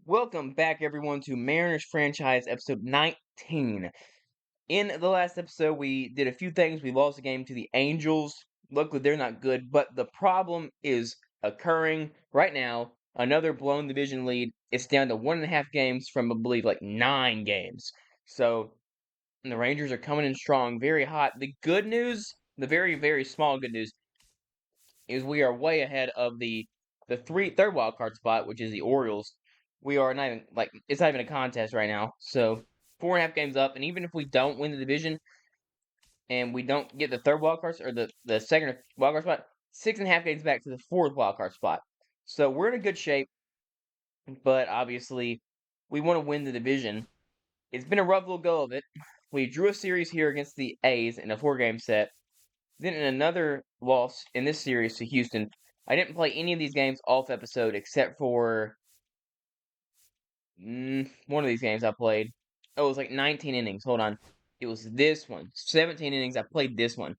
Welcome back, everyone, to Mariners Franchise episode 19. In the last episode, we did a few things. We lost the game to the Angels. Luckily, they're not good, but the problem is occurring right now. Another blown division lead. It's down to 1.5 games from, I believe, like 9 games. So, the Rangers are coming in strong, very hot. The good news, the very, very small good news, is we are way ahead of the third wild card spot, which is the Orioles. We are not even it's not even a contest right now. So 4.5 games up, and even if we don't win the division and we don't get the third wild card or the second wild card spot, 6.5 games back to the fourth wild card spot. So we're in a good shape, but obviously we want to win the division. It's been a rough little go of it. We drew a series here against the A's in a 4-game set. Then in another loss in this series to Houston, I didn't play any of these games off episode except for one of these games I played. Oh, it was like 19 innings. Hold on. It was this one. 17 innings. I played this one.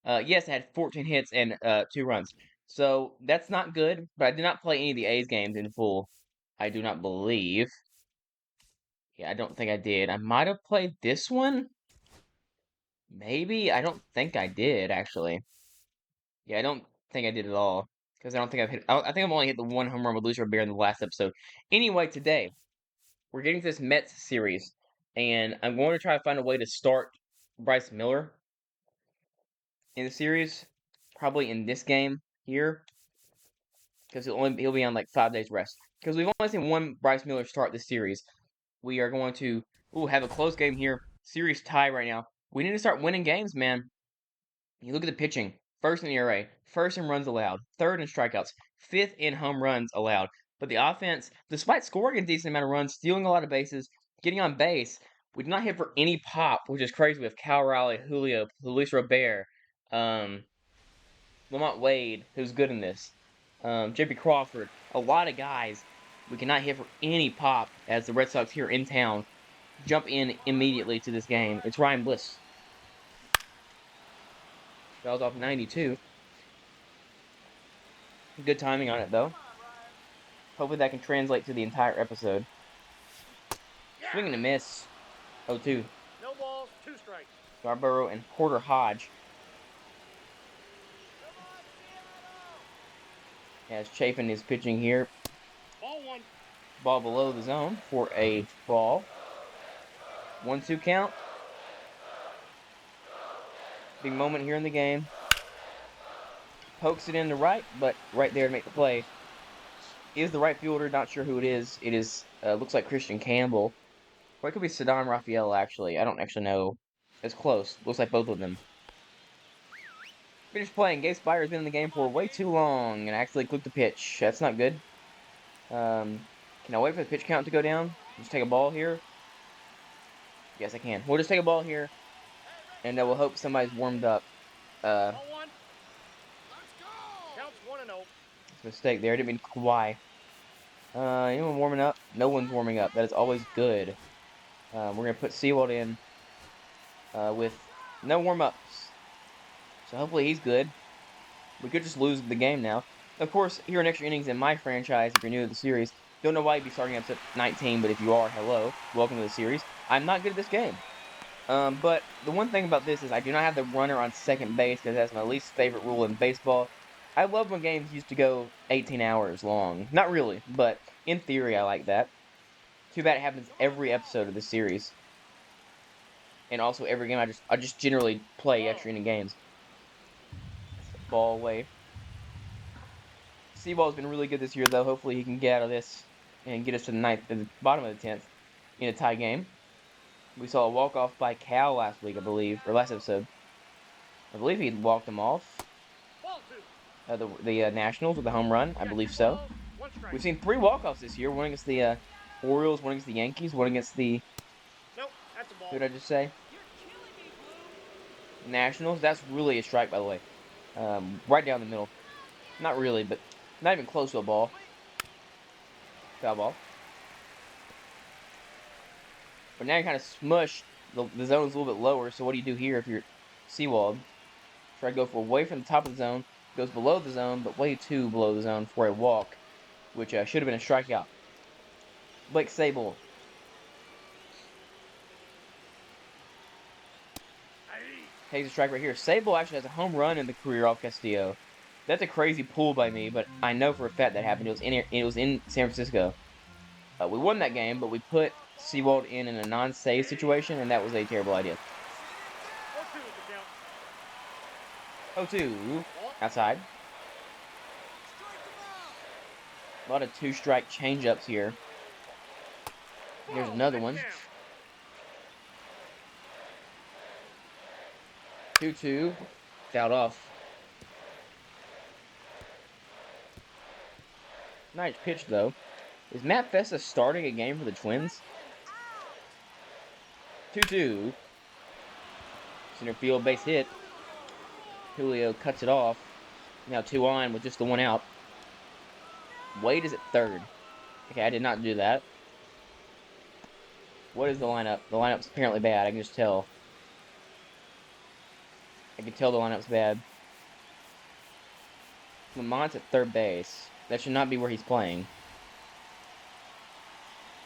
Yes, I had 14 hits and 2 runs. So that's not good, but I did not play any of the A's games in full. I do not believe. Yeah, I don't think I did. I might have played this one. Maybe. I don't think I did, actually. Yeah, I don't think I did at all. Because I don't think I've hit. I think I've only hit the one home run with Luis Robert in the last episode. Anyway, today we're getting to this Mets series, and I'm going to try to find a way to start Bryce Miller in the series, probably in this game here, because he'll be on like 5 days rest. Because we've only seen one Bryce Miller start this series. We are going to have a close game here, series tie right now. We need to start winning games, man. You look at the pitching. First in ERA, first in runs allowed, third in strikeouts, fifth in home runs allowed. But the offense, despite scoring a decent amount of runs, stealing a lot of bases, getting on base, we did not hit for any pop, which is crazy with Cal Raleigh, Julio, Luis Robert, Lamont Wade, who's good in this, J.P. Crawford, a lot of guys. We cannot hit for any pop as the Red Sox here in town jump in immediately to this game. It's Ryan Bliss. Fouls off 92. Good timing on it, though. Hopefully that can translate to the entire episode. Swing and a miss. 0-2. No balls, 2 strikes. Scarborough and Porter Hodge. As Chapin is pitching here. Ball 1. Ball below the zone for a ball. 1-2 count. Big moment here in the game. Pokes it in the right, but right there to make the play. Is the right fielder, not sure who it is. It is, looks like Christian Campbell. Or it could be Saddam Raphael, actually. I don't actually know. It's close. Looks like both of them. Finished playing. Gabe Speier has been in the game for way too long and actually clicked the pitch. That's not good. Can I wait for the pitch count to go down? Just take a ball here? Yes, I can. We'll just take a ball here, and we'll hope somebody's warmed up. Ball 1. Let's go. Counts 1-0. It's a mistake there. I didn't mean Kawhi. Anyone warming up? No one's warming up. That is always good. We're going to put Seawald in with no warm-ups. So hopefully he's good. We could just lose the game now. Of course, here in extra innings in my franchise, if you're new to the series, don't know why you'd be starting episode 19, but if you are, hello. Welcome to the series. I'm not good at this game. But the one thing about this is I do not have the runner on second base because that's my least favorite rule in baseball. I love when games used to go 18 hours long. Not really, but in theory I like that. Too bad it happens every episode of this series. And also every game I just generally play extra inning games. Ball away. Seawald's been really good this year though. Hopefully he can get out of this and get us to the bottom of the 10th in a tie game. We saw a walk-off by Cal last week, I believe, or last episode. I believe he walked him off. The Nationals with a home run, I believe so. We've seen 3 walk-offs this year. One against the Orioles, one against the Yankees, one against the... Nope, that's a ball. Who did I just say? Nationals. That's really a strike, by the way. Right down the middle. Not really, but not even close to a ball. Foul ball. But now you're kind of smushed. The zone's a little bit lower, so what do you do here if you're Seawald? Try to go for away from the top of the zone. Goes below the zone, but way too below the zone for a walk, which should have been a strikeout. Blake Sable. Takes a strike right here. Sable actually has a home run in the career off Castillo. That's a crazy pull by me, but I know for a fact that happened. It was in San Francisco. We won that game, but we put Seawald in a non-save situation, and that was a terrible idea. 0-2 outside. A lot of two-strike changeups here. Here's another one. 2-2. Fouled off. Nice pitch, though. Is Matt Festa starting a game for the Twins? 2-2. Center field base hit. Julio cuts it off. Now 2 on with just the 1 out. Wade is at third. Okay, I did not do that. What is the lineup? The lineup's apparently bad. I can just tell. I can tell the lineup's bad. Lamont's at third base. That should not be where he's playing.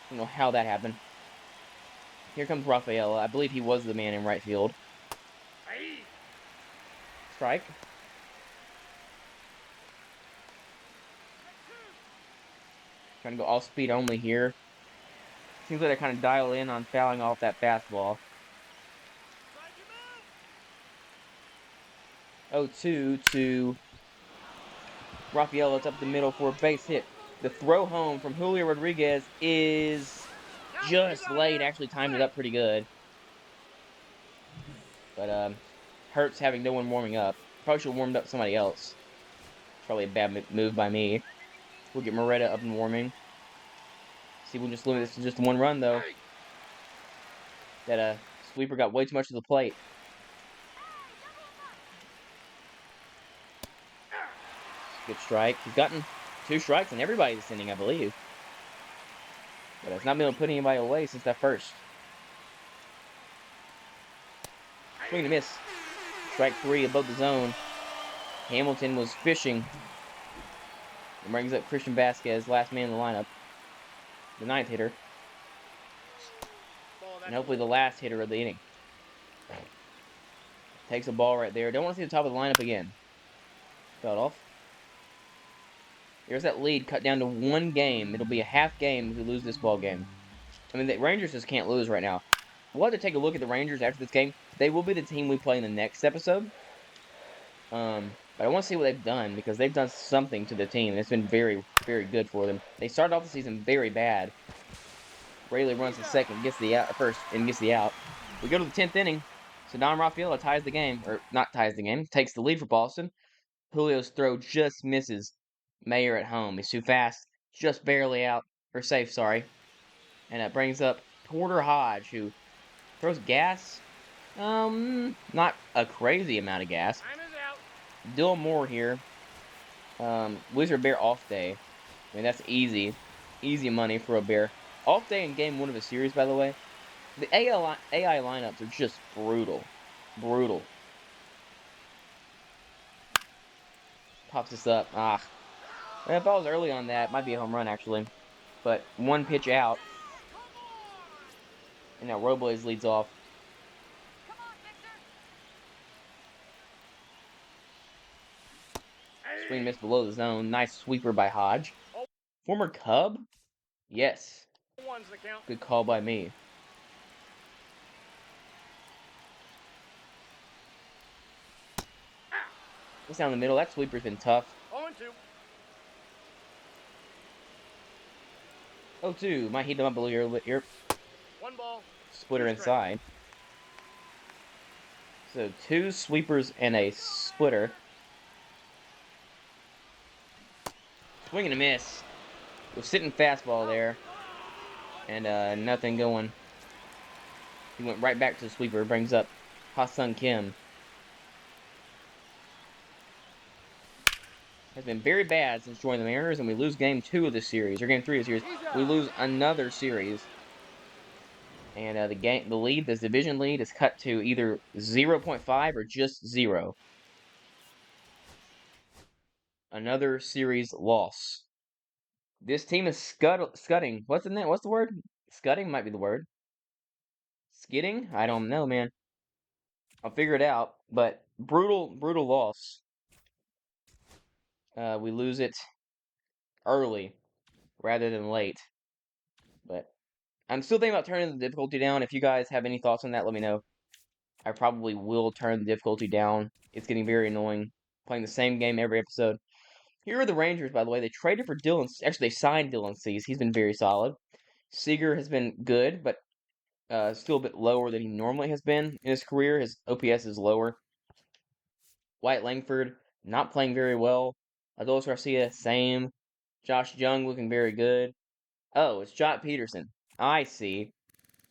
I don't know how that happened. Here comes Rafaela. I believe he was the man in right field. Strike. Trying to go all speed only here. Seems like I kind of dial in on fouling off that fastball. 0-2 to Rafaela. It's up the middle for a base hit. The throw home from Julio Rodriguez is just late. Actually timed it up pretty good. But hurts having no one warming up. Probably should have warmed up somebody else. Probably a bad move by me. We'll get Moretta up and warming. See, we'll just limit this to just 1 run, though. That sweeper got way too much to the plate. Good strike. He's gotten 2 strikes in everybody this inning, I believe. But it's not been able to put anybody away since that first. Swing and a miss. Strike 3 above the zone. Hamilton was fishing. And brings up Christian Vasquez, last man in the lineup. The 9th hitter. And hopefully the last hitter of the inning. Takes a ball right there. Don't want to see the top of the lineup again. Fell off. There's that lead cut down to 1 game. It'll be a half game if we lose this ball game. I mean, the Rangers just can't lose right now. We'll have to take a look at the Rangers after this game. They will be the team we play in the next episode. But I want to see what they've done, because they've done something to the team. It's been very, very good for them. They started off the season very bad. Rayleigh runs the second, gets the out first, and gets the out. We go to the 10th inning. So Don Rafaela ties the game, or not ties the game, takes the lead for Boston. Julio's throw just misses Mayer at home. He's too fast, just barely out, or safe, sorry. And that brings up Porter Hodge, who throws gas. Not a crazy amount of gas. Dylan Moore here. Wizard Bear off day. I mean, that's easy. Easy money for a Bear. Off day in game 1 of the series, by the way. The AI lineups are just brutal. Brutal. Pops this up. If I was early on that, it might be a home run, actually. But 1 pitch out. And now Robles leads off. Swing miss below the zone. Nice sweeper by Hodge. Former Cub? Yes. Good call by me. It's down the middle. That sweeper's been tough. 0-2. Might heat them up a little here. 1 ball. Splitter inside. So 2 sweepers and a splitter. Swing and a miss. Was sitting fastball there. And nothing going. He went right back to the sweeper. Brings up Ha-Sung Kim. Has been very bad since joining the Mariners, and we lose game 2 of the series, or game 3 of the series. We lose another series. And the division lead is cut to either 0.5 or just 0. Another series loss. This team is scudding. What's the name? What's the word? Scudding might be the word. Skidding? I don't know, man. I'll figure it out. But brutal loss. We lose it early rather than late. But I'm still thinking about turning the difficulty down. If you guys have any thoughts on that, let me know. I probably will turn the difficulty down. It's getting very annoying playing the same game every episode. Here are the Rangers, by the way. They traded for Dylan. Actually, they signed Dylan Cease. He's been very solid. Seager has been good, but still a bit lower than he normally has been in his career. His OPS is lower. Wyatt Langford not playing very well. Adolis Garcia, same. Josh Jung looking very good. Oh, it's Jock Peterson. I see.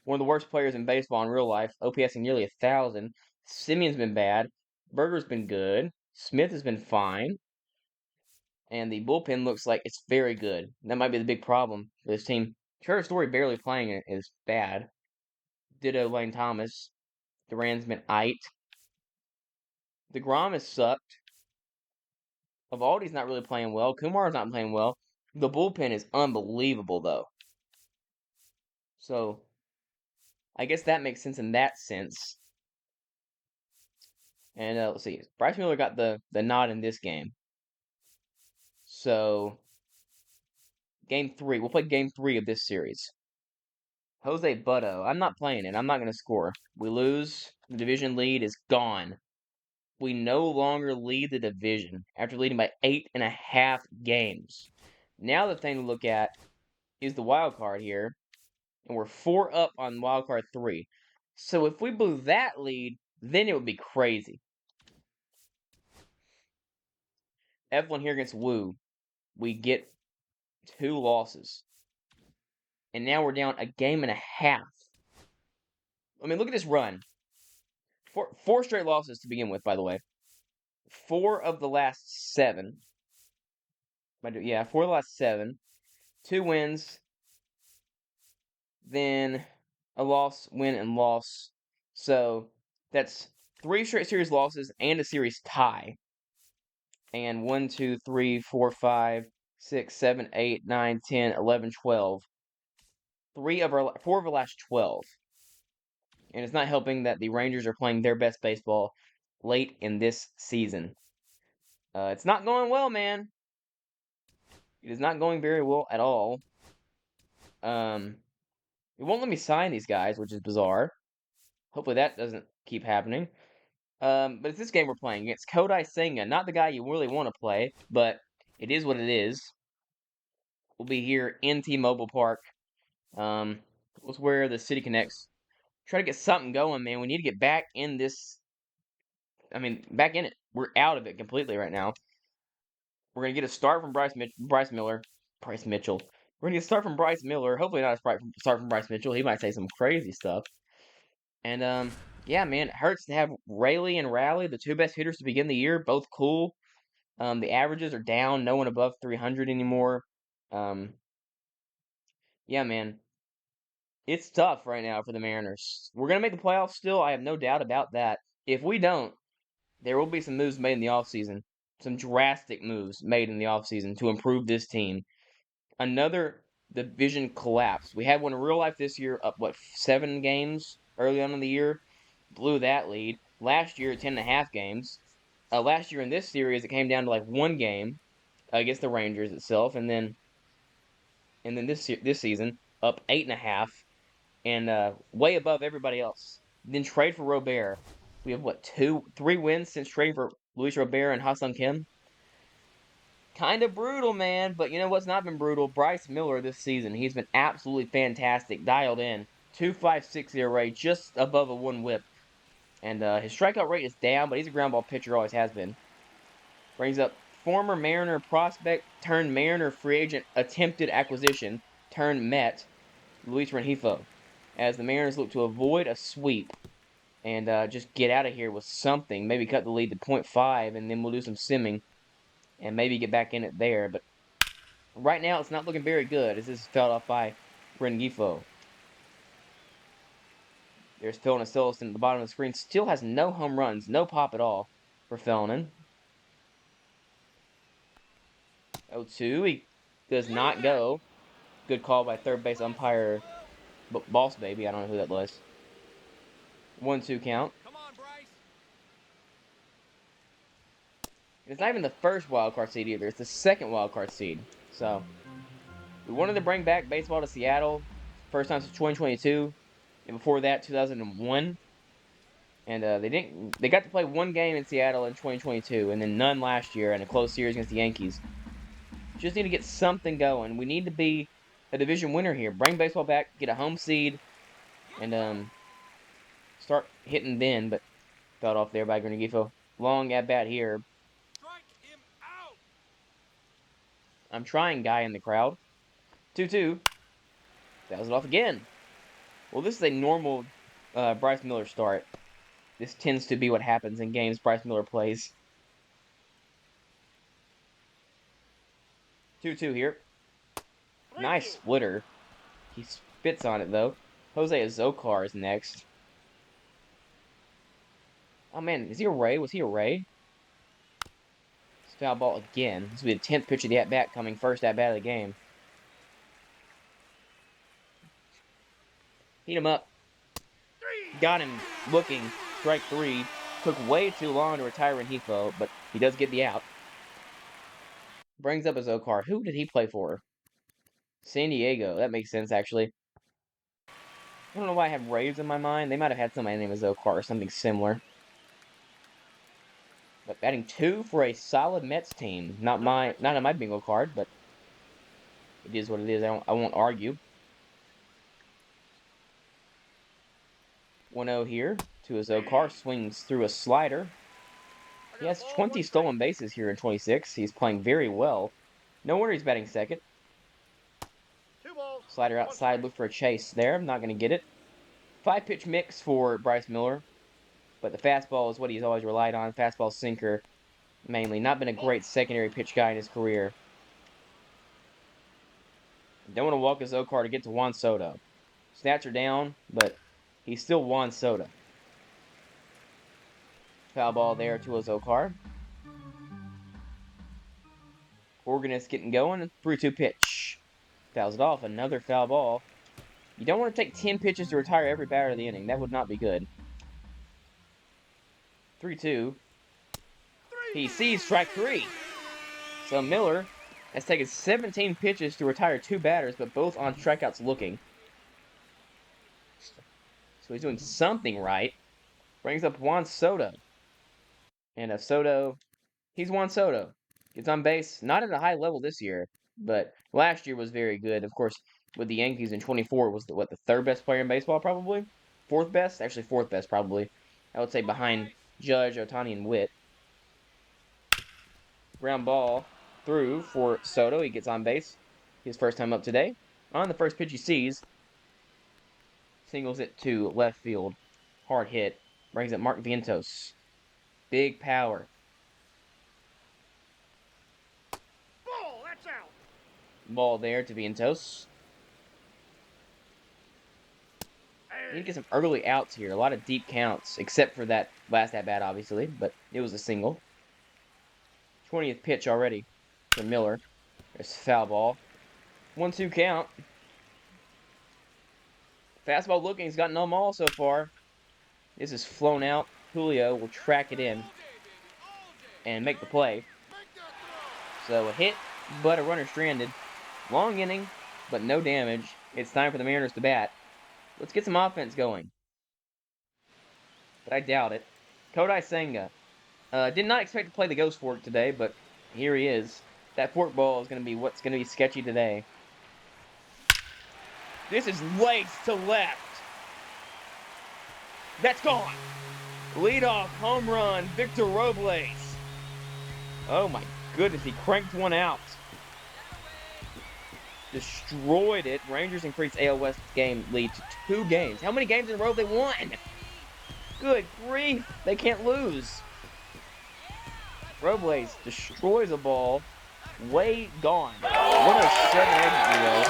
One of the worst players in baseball in real life, OPSing nearly 1,000. Simeon's been bad. Berger's been good. Smith has been fine. And the bullpen looks like it's very good. That might be the big problem for this team. Trevor Story barely playing it is bad. Ditto Lane Thomas. Duran's been aight. DeGrom has sucked. Evaldi's not really playing well. Kumar's not playing well. The bullpen is unbelievable, though. So, I guess that makes sense in that sense. And let's see. Bryce Miller got the nod in this game. So, game 3. We'll play game 3 of this series. Jose Butto. I'm not playing it. I'm not going to score. We lose. The division lead is gone. We no longer lead the division after leading by 8.5 games. Now the thing to look at is the wild card here. And we're 4 up on wild card 3. So if we blew that lead, then it would be crazy. F1 here against Woo. We get 2 losses. And now we're down a game and a half. I mean, look at this run. Four straight losses to begin with, by the way. 4 of the last 7. Yeah, 4 of the last 7. 2 wins. Then a loss, win, and loss. So that's 3 straight series losses and a series tie. And 1, 2, 3, 4, 5, 6, 7, 8, 9, 10, 11, 12. 4 of our last 12. And it's not helping that the Rangers are playing their best baseball late in this season. It's not going well, man. It is not going very well at all. It won't let me sign these guys, which is bizarre. Hopefully that doesn't keep happening. But it's this game we're playing against Kodai Senga. Not the guy you really want to play, but it is what it is. We'll be here in T-Mobile Park. It's where the city connects. Try to get something going, man. We need to get back in this. I mean, back in it. We're out of it completely right now. We're gonna get a start from Bryce Mitchell. We're gonna get a start from Bryce Miller. Hopefully not a start from Bryce Mitchell. He might say some crazy stuff. And yeah, man, it hurts to have Rayleigh and Raleigh, the 2 best hitters to begin the year, both cool. The averages are down, no one above 300 anymore. Yeah, man, it's tough right now for the Mariners. We're gonna make the playoffs still. I have no doubt about that. If we don't, there will be some moves made in the offseason. Some drastic moves made in the offseason to improve this team. Another division collapse. We had one in real life this year, up 7 games early on in the year, blew that lead. Last year, 10.5 games. Last year in this series, it came down to 1 game against the Rangers itself, and then this season up 8.5 and way above everybody else. Then trade for Robert. We have 3 wins since trading for Luis Robert and Ha-Seong Kim. Kind of brutal, man, but you know what's not been brutal? Bryce Miller this season. He's been absolutely fantastic, dialed in. 2.56 ERA, just above a 1 whip. And his strikeout rate is down, but he's a ground ball pitcher, always has been. Brings up former Mariner prospect turned Mariner free agent attempted acquisition turned Met, Luis Rengifo, as the Mariners look to avoid a sweep and just get out of here with something. Maybe cut the lead to 0.5, and then we'll do some simming and maybe get back in it there. But right now, it's not looking very good as this is felt off by Rengifo. There's Felton Silliston at the bottom of the screen. Still has no home runs, no pop at all for Felton. 0-2. Does not go. Good call by third base umpire Boss Baby. I don't know who that was. 1-2 count. Come on, Bryce. It's not even the first wild card seed either. It's the second wild card seed. So we wanted to bring back baseball to Seattle. First time since 2022. And before that, 2001. And they didn't. They got to play one game in Seattle in 2022, and then none last year, and a close series against the Yankees. Just need to get something going. We need to be a division winner here. Bring baseball back, get a home seed, and start hitting then. But felt off there by Granigifo. Long at bat here. Strike him out. I'm trying guy in the crowd. 2-2. Fouls it off again. Well, this is a normal Bryce Miller start. This tends to be what happens in games Bryce Miller plays. 2-2 here. Nice splitter. He spits on it, though. Jose Azocar is next. Oh, man. Is he a Ray? Was he a Ray? It's foul ball again. This will be the 10th pitch of the at-bat coming first at-bat of the game. Heat him up. Got him looking. Strike 3. Took way too long to retire Rengifo, but he does get the out. Brings up Azocar. Who did he play for? San Diego. That makes sense, actually. I don't know why I have Rays in my mind. They might have had somebody named Azocar or something similar. But batting 2 for a solid Mets team. Not on my bingo card, but it is what it is. I won't argue. 1-0 here to Azocar. Swings through a slider. He has 20 stolen bases here in 26. He's playing very well. No wonder he's batting second. Slider outside. Look for a chase there. I'm not going to get it. 5-pitch mix for Bryce Miller. But the fastball is what he's always relied on. Fastball sinker, mainly. Not been a great secondary pitch guy in his career. Don't want to walk Azocar to get to Juan Soto. Stats are down, but he's still Juan Soto. Foul ball there to Azocar. Organist getting going. 3-2 pitch. Fouls it off. Another foul ball. You don't want to take 10 pitches to retire every batter of the inning. That would not be good. 3-2. He sees strike 3. So Miller has taken 17 pitches to retire 2 batters, but both on strikeouts looking. So he's doing something right. Brings up Juan Soto. And Soto, he's Juan Soto. Gets on base, not at a high level this year, but last year was very good. Of course, with the Yankees in 24, was the third best player in baseball, probably? Fourth best? Actually, fourth best, probably. I would say behind Judge, Ohtani, and Witt. Ground ball through for Soto. He gets on base. His first time up today. On the first pitch he sees. Singles it to left field. Hard hit. Brings up Mark Vientos. Big power. Ball, that's out. Ball there to Vientos. Need to get some early outs here. A lot of deep counts, except for that last at-bat, obviously. But it was a single. 20th pitch already for Miller. There's foul ball. 1-2 count. Fastball looking. He's gotten them all so far. This is flown out. Julio will track it in and make the play. So a hit, but a runner stranded. Long inning, but no damage. It's time for the Mariners to bat. Let's get some offense going. But I doubt it. Kodai Senga. Did not expect to play the Ghost Fork today, but here he is. That forkball is going to be what's going to be sketchy today. This is laced to left. That's gone. Leadoff home run, Victor Robles. Oh my goodness, he cranked one out. Destroyed it. Rangers increased AL West game lead to 2 games. How many games in a row have they won? Good grief, they can't lose. Robles destroys a ball. Way gone. 107 exit.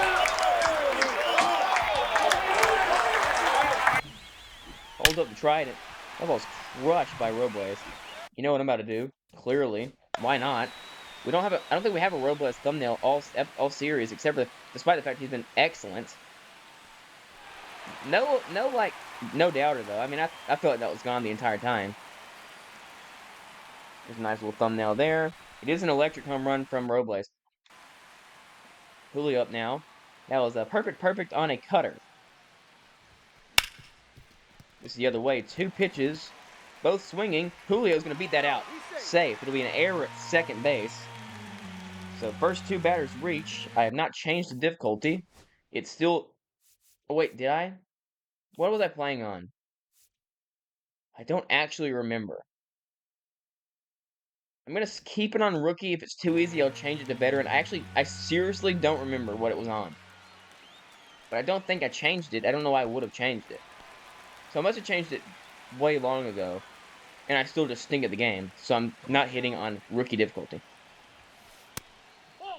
Holds up the trident. That ball's crushed by Robles. You know what I'm about to do? Clearly. Why not? We don't have a. I don't think we have a Robles thumbnail all series, except for despite the fact he's been excellent. No doubter though. I mean, I felt like that was gone the entire time. There's a nice little thumbnail there. It is an electric home run from Robles. Julio up now. That was a perfect on a cutter. This is the other way. 2 pitches, both swinging. Julio's going to beat that out. Safe. It'll be an error at second base. So first 2 batters reach. I have not changed the difficulty. It's still... Oh, wait, did I? What was I playing on? I don't actually remember. I'm going to keep it on rookie. If it's too easy, I'll change it to veteran. I seriously don't remember what it was on. But I don't think I changed it. I don't know why I would have changed it. So I must have changed it way long ago. And I still just stink at the game. So I'm not hitting on rookie difficulty.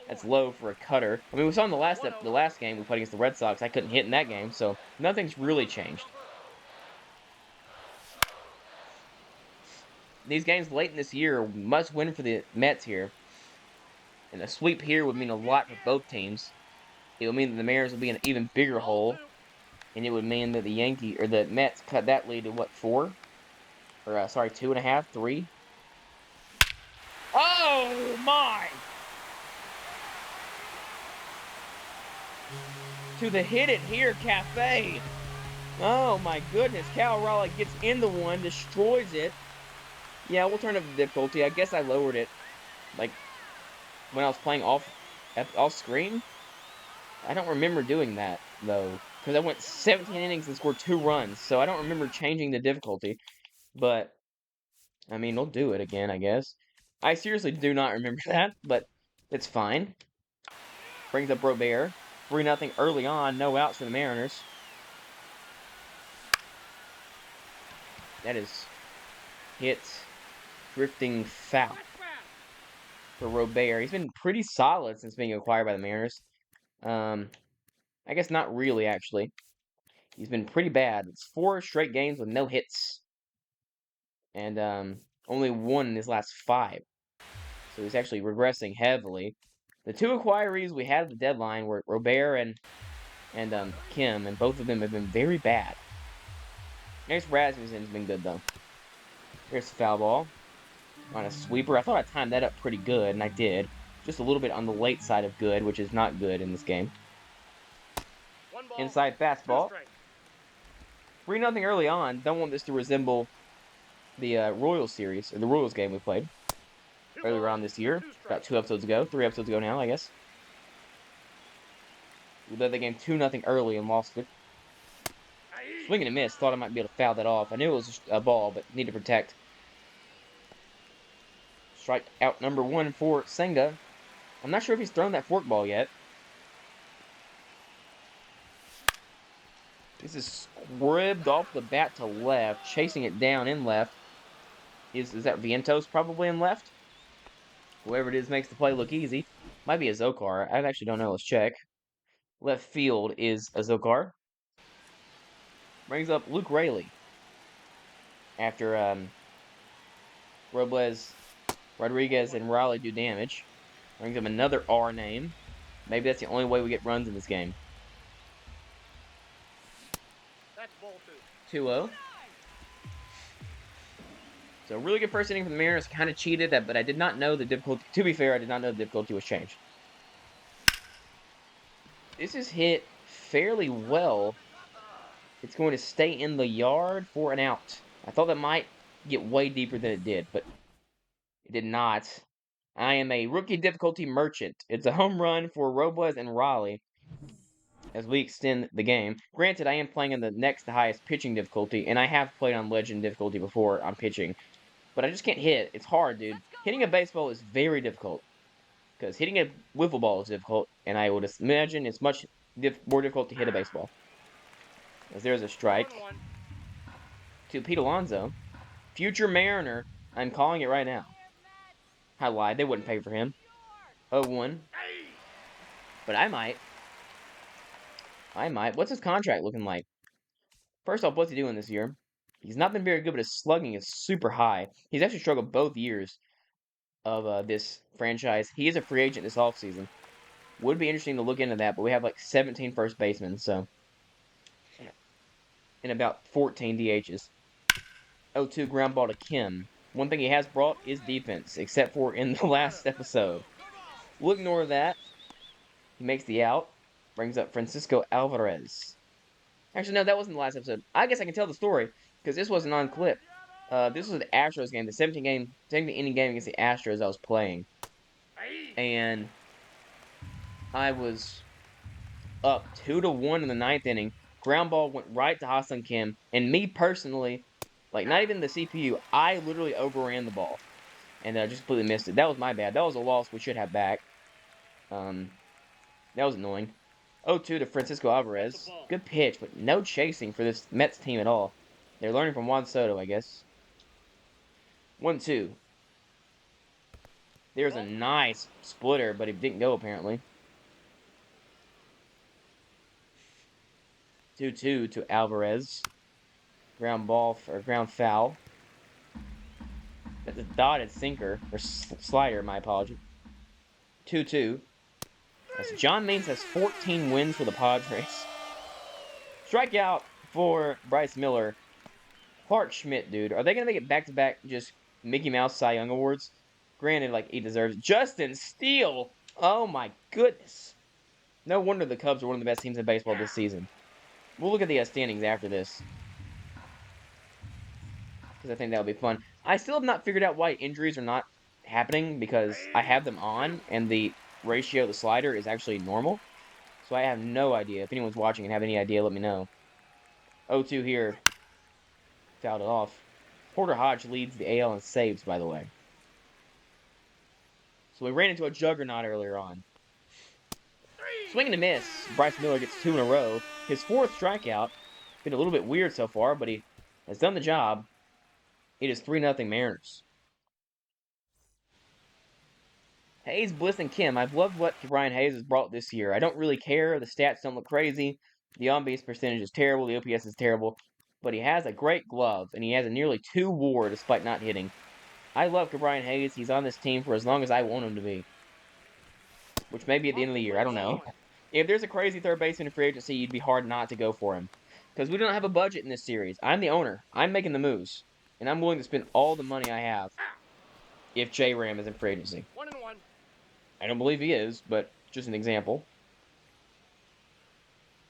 That's low for a cutter. I mean, we saw in the last game we played against the Red Sox, I couldn't hit in that game, so nothing's really changed. These games late in this year must win for the Mets here. And a sweep here would mean a lot for both teams. It would mean that the Mariners would be in an even bigger hole. And it would mean that the Mets cut that lead to what, 4? Or, sorry, 2.5, 3? Oh, my! To the hit it here, Cafe. Oh my goodness, Cal Raleigh gets in the one, destroys it. Yeah, we'll turn up the difficulty. I guess I lowered it, like, when I was playing off screen. I don't remember doing that, though, because I went 17 innings and scored 2 runs, so I don't remember changing the difficulty. But, I mean, we'll do it again, I guess. I seriously do not remember that, but it's fine. Brings up Robert. 3-0 early on, no outs for the Mariners. That is hit, drifting foul for Robert. He's been pretty solid since being acquired by the Mariners. I guess not really, actually. He's been pretty bad. It's 4 straight games with no hits. And only 1 in his last 5. So he's actually regressing heavily. The 2 acquirees we had at the deadline were Robert and Kim, and both of them have been very bad. Next Rasmussen's been good, though. Here's the foul ball. On a sweeper. I thought I timed that up pretty good, and I did. Just a little bit on the late side of good, which is not good in this game. Inside fastball. 3-0 early on. Don't want this to resemble the Royals series, or the Royals game we played earlier on this year. About 2 episodes ago. 3 episodes ago now, I guess. We led the game 2-0 early and lost it. Swing and a miss. Thought I might be able to foul that off. I knew it was a ball, but need to protect. Strike out number 1 for Senga. I'm not sure if he's thrown that forkball yet. This is scribbed off the bat to left, chasing it down in left. Is that Vientos probably in left? Whoever it is makes the play look easy. Might be a Zokar. I actually don't know. Let's check. Left field is a Zokar. Brings up Luke Raley. After Robles, Rodriguez, and Raleigh do damage. Brings up another R name. Maybe that's the only way we get runs in this game. That's ball 2-0. So really good first inning from the Mariners. Kind of cheated that, but I did not know the difficulty. To be fair, I did not know the difficulty was changed. This is hit fairly well. It's going to stay in the yard for an out. I thought that might get way deeper than it did, but it did not. I am a rookie difficulty merchant. It's a home run for Robles and Raleigh as we extend the game. Granted, I am playing in the next highest pitching difficulty, and I have played on legend difficulty before on pitching. But I just can't hit. It's hard, dude. Hitting a baseball is very difficult. Because hitting a wiffle ball is difficult, and I would imagine it's much more difficult to hit a baseball. As there's a strike to Pete Alonso. Future Mariner. I'm calling it right now. I lied. They wouldn't pay for him. 0-1. But I might. What's his contract looking like? First off, what's he doing this year? He's not been very good, but his slugging is super high. He's actually struggled both years. of this franchise. He is a free agent this offseason. Would be interesting to look into that, but we have like 17 first basemen, so and about 14 DHs. 0-2 ground ball to Kim. One thing he has brought is defense, except for in the last episode. We'll ignore that. He makes the out, brings up Francisco Alvarez. Actually, no, that wasn't the last episode. I guess I can tell the story because this wasn't on clip. This was the Astros game, the 17 inning game against the Astros I was playing, and I was up 2-1 in the ninth inning. Ground ball went right to Hassan Kim, and me personally, like not even the CPU, I literally overran the ball and just completely missed it. That was my bad. That was a loss we should have back. That was annoying. 0-2 to Francisco Alvarez. Good pitch, but no chasing for this Mets team at all. They're learning from Juan Soto, I guess. 1-2. There's a nice splitter, but it didn't go apparently. 2-2 to Alvarez. Ground ball or ground foul. That's a dotted sinker or slider. My apology. 2-2. As John Means has 14 wins for the Padres. Strikeout for Bryce Miller. Clark Schmidt, dude. Are they gonna make it back-to-back just Mickey Mouse Cy Young Awards? Granted, like he deserves it. Justin Steele. Oh my goodness. No wonder the Cubs are one of the best teams in baseball this season. We'll look at the standings after this, because I think that'll be fun. I still have not figured out why injuries are not happening, because I have them on, and the ratio of the slider is actually normal. So I have no idea. If anyone's watching and have any idea, let me know. 0-2 here. Fouled it off. Porter Hodge leads the AL in saves, by the way. So we ran into a juggernaut earlier on. Swing and a miss. Bryce Miller gets 2 in a row. His 4th strikeout. Been a little bit weird so far, but he has done the job. It is 3-0 Mariners. Hayes, Bliss, and Kim. I've loved what Brian Hayes has brought this year. I don't really care. The stats don't look crazy. The on-base percentage is terrible. The OPS is terrible. But he has a great glove, and he has a nearly 2 WAR despite not hitting. I love Brian Hayes. He's on this team for as long as I want him to be. Which may be at the end of the year. I don't know. If there's a crazy third baseman in free agency, you'd be hard not to go for him. Because we don't have a budget in this series. I'm the owner. I'm making the moves. And I'm willing to spend all the money I have if J-Ram is in free agency. 1-1. I don't believe he is, but just an example.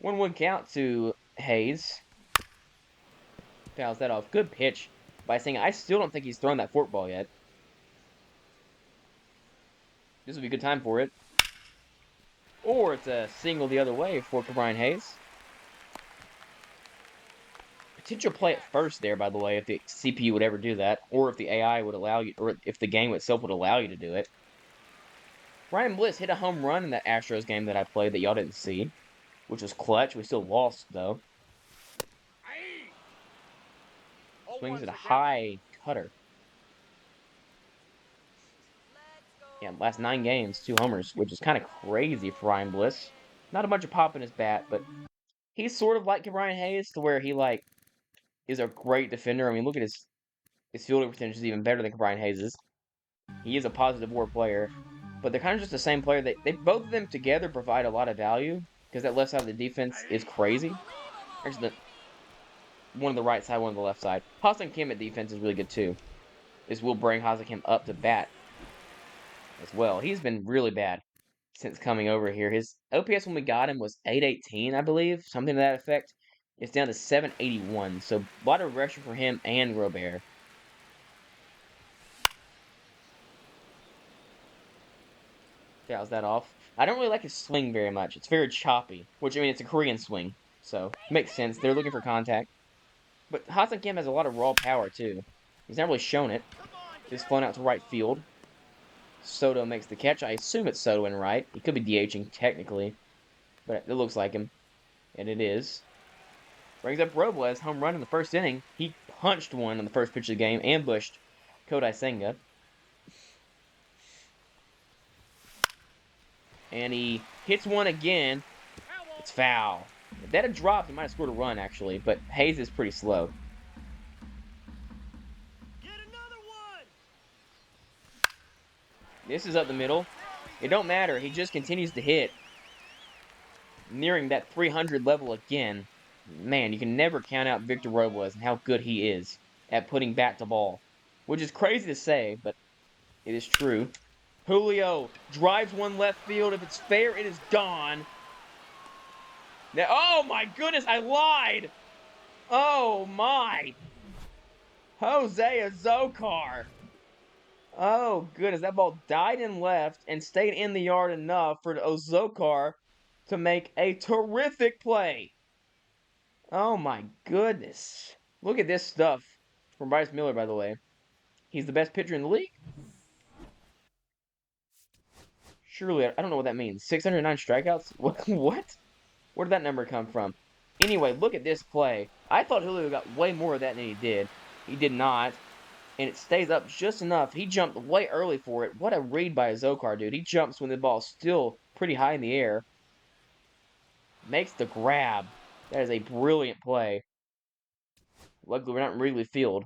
1-1 count to Hayes. Fouls that off. Good pitch by saying I still don't think he's thrown that forkball yet. This would be a good time for it. Or it's a single the other way for Brian Hayes. Potential play at first there, by the way, if the CPU would ever do that, or if the AI would allow you, or if the game itself would allow you to do it. Ryan Bliss hit a home run in that Astros game that I played that y'all didn't see, which was clutch. We still lost, though. Swings at a high cutter. Yeah, last 9 games, 2 homers, which is kind of crazy for Ryan Bliss. Not a bunch of pop in his bat, but he's sort of like Brian Hayes, to where he, like, is a great defender. I mean, look at his fielding percentage is even better than Brian Hayes'. He is a positive WAR player, but they're kind of just the same player. They both of them together provide a lot of value, because that left side of the defense is crazy. Actually, one on the right side, one on the left side. Hassan Kim at defense is really good, too. This will bring Hassan Kim up to bat as well. He's been really bad since coming over here. His OPS when we got him was 818, I believe, something to that effect. It's down to 781, so a lot of regression for him and Robert. Fouls that off. I don't really like his swing very much. It's very choppy, which, I mean, it's a Korean swing, so makes sense. They're looking for contact. But Hassan Kim has a lot of raw power, too. He's not really shown it. Just flown out to right field. Soto makes the catch. I assume it's Soto in right. He could be DHing, technically, but it looks like him, and it is. Brings up Robles, home run in the first inning. He punched one on the first pitch of the game, ambushed Kodai Senga. And he hits one again. It's foul. If that had dropped, he might have scored a run, actually, but Hayes is pretty slow. Get another one. This is up the middle. It don't matter. He just continues to hit. Nearing that 300 level again. Man, you can never count out Victor Robles and how good he is at putting bat to ball. Which is crazy to say, but it is true. Julio drives one left field. If it's fair, it is gone. Now, oh my goodness, I lied. Oh my. Jose Azocar. Oh goodness, that ball died and left and stayed in the yard enough for Azocar to make a terrific play. Oh my goodness. Look at this stuff from Bryce Miller, by the way. He's the best pitcher in the league? Surely, I don't know what that means. 609 strikeouts? What? Where did that number come from? Anyway, look at this play. I thought Julio got way more of that than he did. He did not. And it stays up just enough. He jumped way early for it. What a read by Zokar, dude. He jumps when the ball's still pretty high in the air. Makes the grab. That is a brilliant play. Luckily, we're not in Wrigley Field.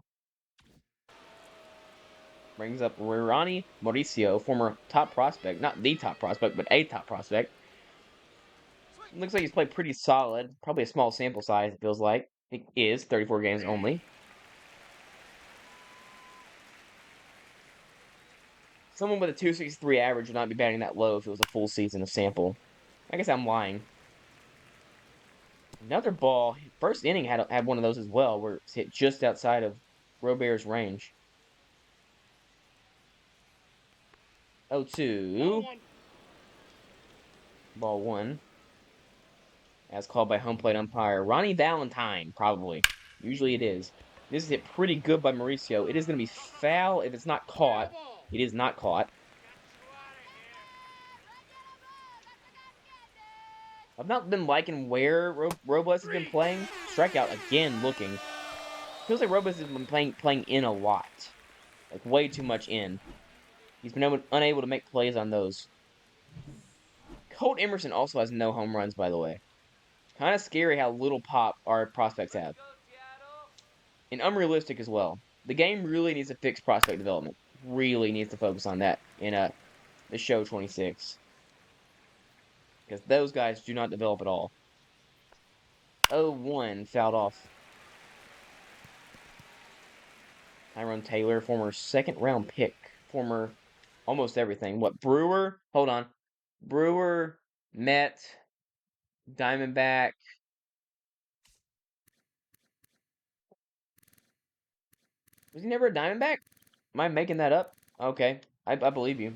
Brings up Ronnie Mauricio, former top prospect. Not the top prospect, but a top prospect. Looks like he's played pretty solid. Probably a small sample size, it feels like. It is 34 games only. Someone with a 263 average would not be batting that low if it was a full season of sample. I guess I'm lying. Another ball. First inning had one of those as well, where it's hit just outside of Robert's range. 0-2. Ball one. As called by home plate umpire Ronnie Valentine, probably. Usually it is. This is hit pretty good by Mauricio. It is going to be foul if it's not caught. It is not caught. I've not been liking where Robles has been playing. Strikeout again looking. Feels like Robles has been playing in a lot. Like way too much in. He's been unable to make plays on those. Colt Emerson also has no home runs, by the way. Kind of scary how little pop our prospects have. And unrealistic as well. The game really needs to fix prospect development. Really needs to focus on that in the show 26. Because those guys do not develop at all. 0-1 fouled off. Tyrone Taylor, former second round pick. Former almost everything. What, Brewer? Hold on. Brewer, Met, Diamondback. Was he never a Diamondback? Am I making that up? Okay, I believe you.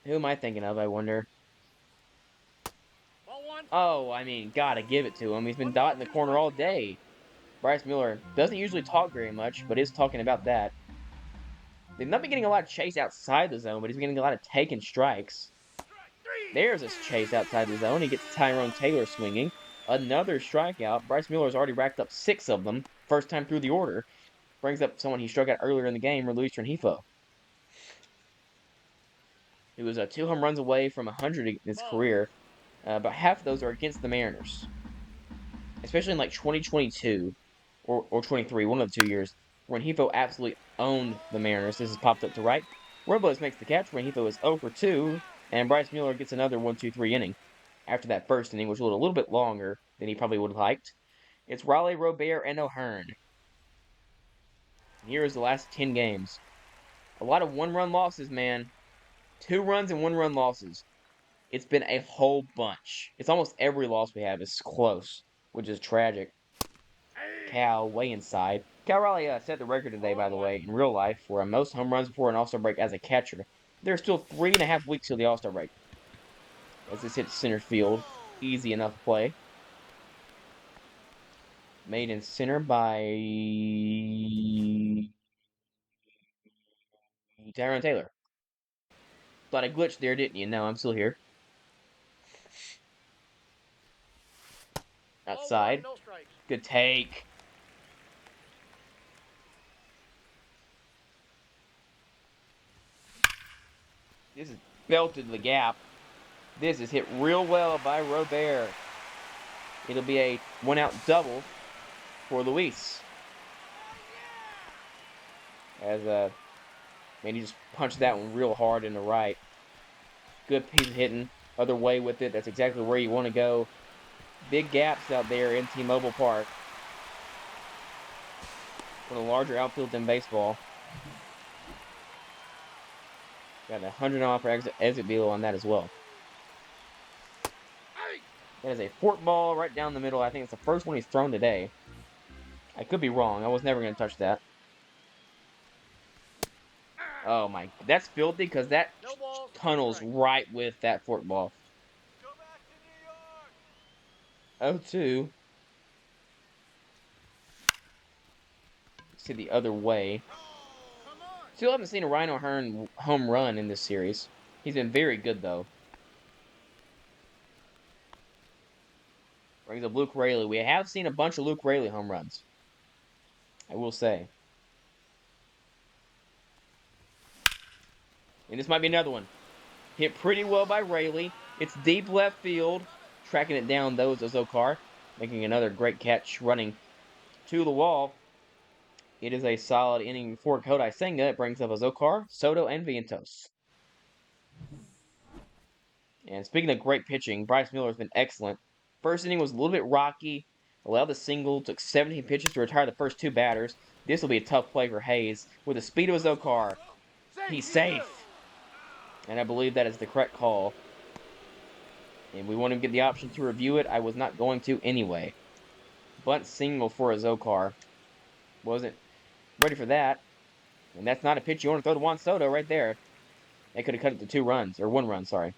Who am I thinking of, I wonder? Oh, I mean, gotta give it to him. He's been dotting the corner all day. Bryce Miller doesn't usually talk very much, but is talking about that. They've not been getting a lot of chase outside the zone, but he's been getting a lot of taken strikes. There's a chase outside the zone. He gets Tyrone Taylor swinging. Another strikeout. Bryce Miller's already racked up 6 of them. First time through the order. Brings up someone he struck out earlier in the game, Luis Rengifo. He was 2 home runs away from 100 in his career. But half of those are against the Mariners. Especially in like 2022 or 23, one of the 2 years. Rengifo absolutely owned the Mariners. This is popped up to right. Robles makes the catch. Rengifo is 0 for 2. And Bryce Miller gets another 1-2-3 inning. After that first inning, which was a little bit longer than he probably would have liked. It's Raleigh, Robert, and O'Hearn. Here is the last 10 games. A lot of 1-run losses, man. 2 runs and 1-run losses. It's been a whole bunch. It's almost every loss we have is close, which is tragic. Cal, way inside. Cal Raleigh set the record today, by the way, in real life, for most home runs before an All-Star break as a catcher. There's still 3.5 weeks till the All-Star break. As this hits center field. Easy enough play. Made in center by Tyrone Taylor. Thought I glitched there, didn't you? No, I'm still here. Outside. Good take. This is belted the gap. This is hit real well by Robert. It'll be a 1-out double for Luis. As Man, he just punched that one real hard in the right. Good piece of hitting. Other way with it. That's exactly where you want to go. Big gaps out there in T-Mobile Park. One of the larger outfields in baseball. Got a 100 mile per exit deal on that as well. That is a fork ball right down the middle. I think it's the first one he's thrown today. I could be wrong. I was never going to touch that. Oh my, that's filthy because that No balls, tunnels strike. right with that fork ball. Go back to New York. 0-2. See the other way. Come on. Still haven't seen a Rhino Hearn home run in this series. He's been very good though. Brings up Luke Raley. We have seen a bunch of Luke Raley home runs, I will say. And this might be another one. Hit pretty well by Raley. It's deep left field. Tracking it down though is Ozokar. Making another great catch running to the wall. It is a solid inning for Kodai Senga. It brings up Ozokar, Soto, and Vientos. And speaking of great pitching, Bryce Miller has been excellent. First inning was a little bit rocky. Allowed the single, took 17 pitches to retire the first two batters. This will be a tough play for Hayes. With the speed of Ozokar, he's safe. And I believe that is the correct call. And we want to get the option to review it. I was not going to anyway. Bunt single for Ozokar. Wasn't ready for that. And that's not a pitch you want to throw to Juan Soto right there. They could have cut it to 2 runs, or 1 run, sorry.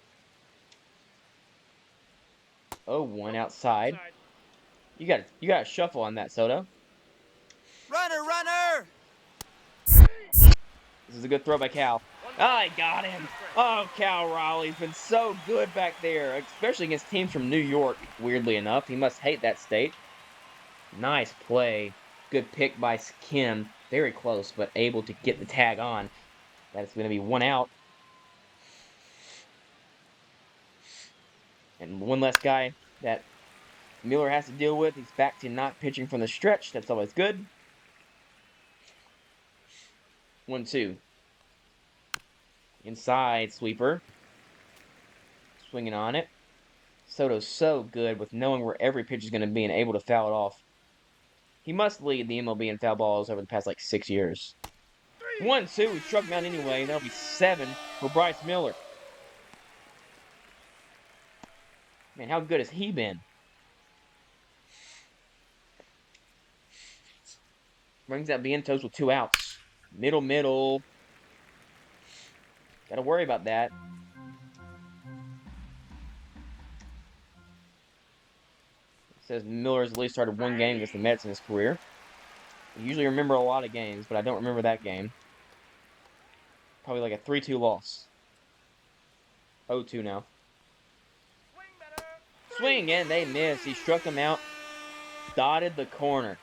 0-1 outside. You got to shuffle on that, Soto. Runner. This is a good throw by Cal. Oh, I got him. Oh, Cal Raleigh's been so good back there, especially against teams from New York, weirdly enough. He must hate that state. Nice play. Good pick by Kim. Very close, but able to get the tag on. That's going to be 1 out. And one less guy that Miller has to deal with. He's back to not pitching from the stretch. That's always good. 1-2. Inside sweeper. Swinging on it. Soto's so good with knowing where every pitch is going to be and able to foul it off. He must lead the MLB in foul balls over the past, 6 years. 1-2. He struck him out anyway. That'll be 7 for Bryce Miller. Man, how good has he been? Brings out Vientos with 2 outs. Middle. Gotta worry about that. It says Miller's at least started 1 game against the Mets in his career. I usually remember a lot of games, but I don't remember that game. Probably like a 3-2 loss. 0-2 now. Swing, and they missed. He struck him out. Dotted the corner.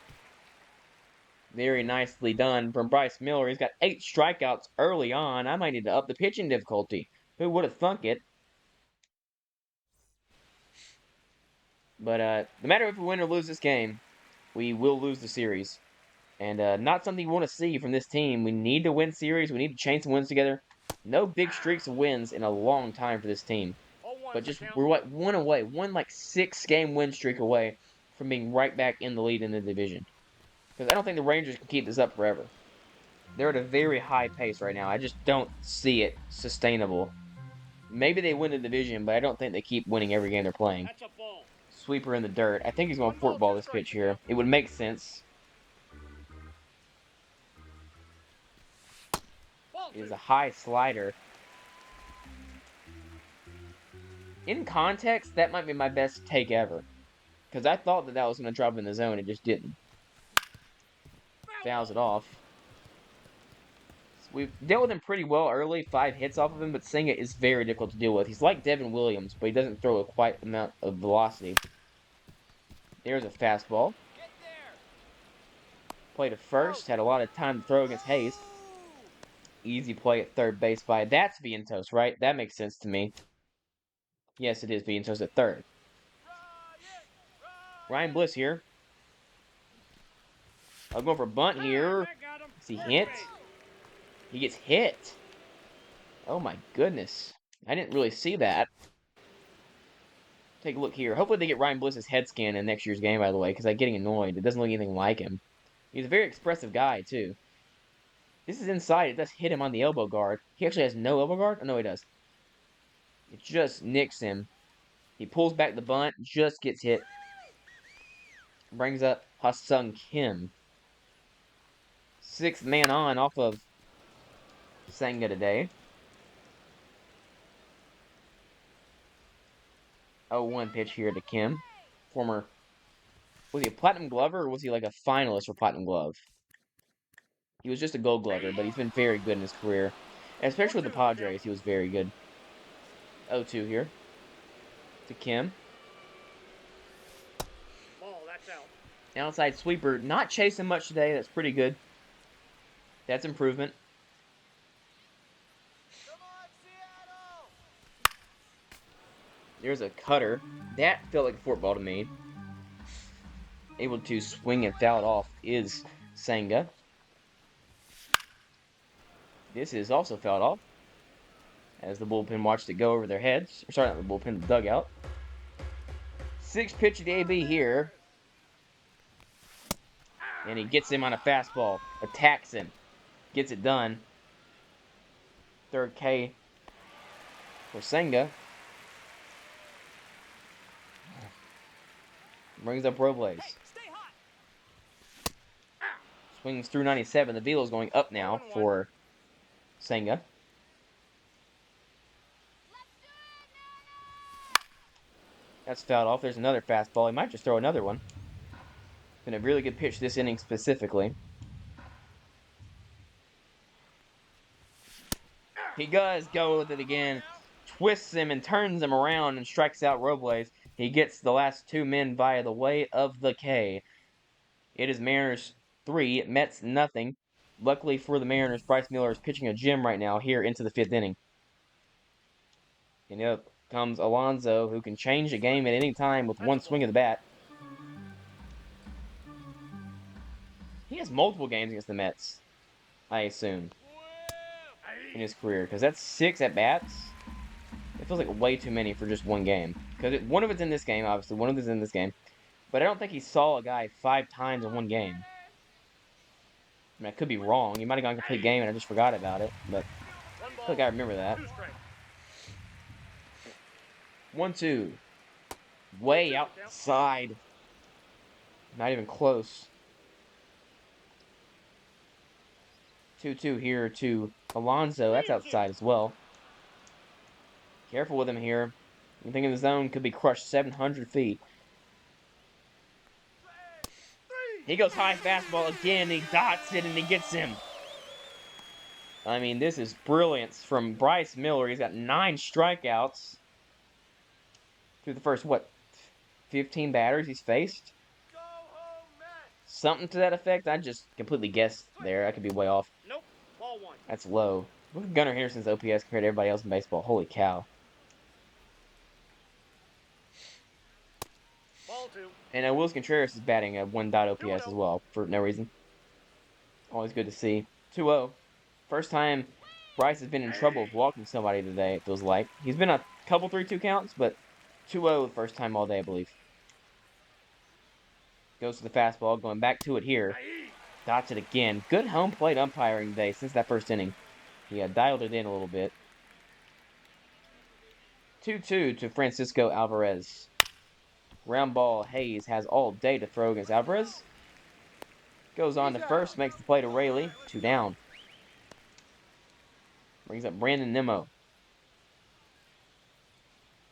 Very nicely done from Bryce Miller. He's got 8 strikeouts early on. I might need to up the pitching difficulty. Who would have thunk it? But no matter if we win or lose this game, we will lose the series. And not something you want to see from this team. We need to win series. We need to chain some wins together. No big streaks of wins in a long time for this team. But just we're like 1 away. 6-game win streak away from being right back in the lead in the division. Because I don't think the Rangers can keep this up forever. They're at a very high pace right now. I just don't see it sustainable. Maybe they win the division, but I don't think they keep winning every game they're playing. That's a ball. Sweeper in the dirt. I think he's going to fork ball this pitch here. It would make sense. It is a high slider. In context, that might be my best take ever. Because I thought that was going to drop in the zone. It just didn't. Fouls it off. We've dealt with him pretty well early. 5 hits off of him, but Senga is very difficult to deal with. He's like Devin Williams, but he doesn't throw a quite amount of velocity. There's a fastball. Play to first. Had a lot of time to throw against Hayes. Easy play at third base by... That's Vientos, right? That makes sense to me. Yes, it is Vientos at third. Ryan Bliss here. I'm going for a bunt here. Is he hit? He gets hit. Oh my goodness. I didn't really see that. Take a look here. Hopefully they get Ryan Bliss's head scan in next year's game, by the way, because I'm getting annoyed. It doesn't look anything like him. He's a very expressive guy, too. This is inside. It does hit him on the elbow guard. He actually has no elbow guard? Oh, no, he does. It just nicks him. He pulls back the bunt, just gets hit. Brings up Ha-Sung Kim. Sixth man on off of Senga today. 0-1 pitch here to Kim. Former, was he a Platinum Glover or was he like a finalist for Platinum Glove? He was just a Gold Glover, but he's been very good in his career. Especially with the Padres, he was very good. 0-2 here to Kim. Ball, that's out. Outside sweeper, not chasing much today. That's pretty good. That's improvement. Come on, Seattle! There's a cutter. That felt like a fork ball to me. Able to swing and foul it off is Senga. This is also fouled off, as the bullpen watched it go over their heads. Or sorry, not the bullpen, the dugout. 6th pitch of the AB here. And he gets him on a fastball. Attacks him. Gets it done. 3rd K for Senga. Brings up Robles. Hey, stay hot! Swings through 97. The velo's going up now for Senga. That's fouled off. There's another fastball. He might just throw another one. Been a really good pitch this inning specifically. He does go with it again. Twists him and turns him around and strikes out Robles. He gets the last 2 men via the way of the K. It is Mariners 3, Mets nothing. Luckily for the Mariners, Bryce Miller is pitching a gem right now here into the 5th inning. And up comes Alonso, who can change the game at any time with one swing of the bat. He has multiple games against the Mets, I assume, in his career, because that's 6 at-bats. It feels like way too many for just one game. Because one of it's in this game, obviously. One of it's in this game. But I don't think he saw a guy 5 times in one game. I mean, I could be wrong. He might have gone a complete game and I just forgot about it. But I feel like I remember that. 1-2. Way outside. Not even close. 2-2 here to Alonso. That's outside as well. Careful with him here. Anything in the zone could be crushed 700 feet. He goes high fastball again. He dots it and he gets him. I mean, this is brilliance from Bryce Miller. He's got 9 strikeouts through the first, 15 batters he's faced? Go home, Mets! Something to that effect. I just completely guessed there. I could be way off. Nope, ball 1. That's low. Look at Gunnar Henderson's OPS compared to everybody else in baseball. Holy cow. Ball 2. And Willis Contreras is batting at 1 OPS as well, for no reason. Always good to see. 2-0. First time Bryce has been in trouble with walking somebody today, it feels like. He's been a couple 3-2 counts, but 2-0 the first time all day, I believe. Goes to the fastball, going back to it here. Dots it again. Good home plate umpiring today since that first inning. He dialed it in a little bit. 2-2 to Francisco Alvarez. Ground ball, Hayes has all day to throw against Alvarez. Goes on to first, makes the play to Rayleigh. 2 down. Brings up Brandon Nimmo.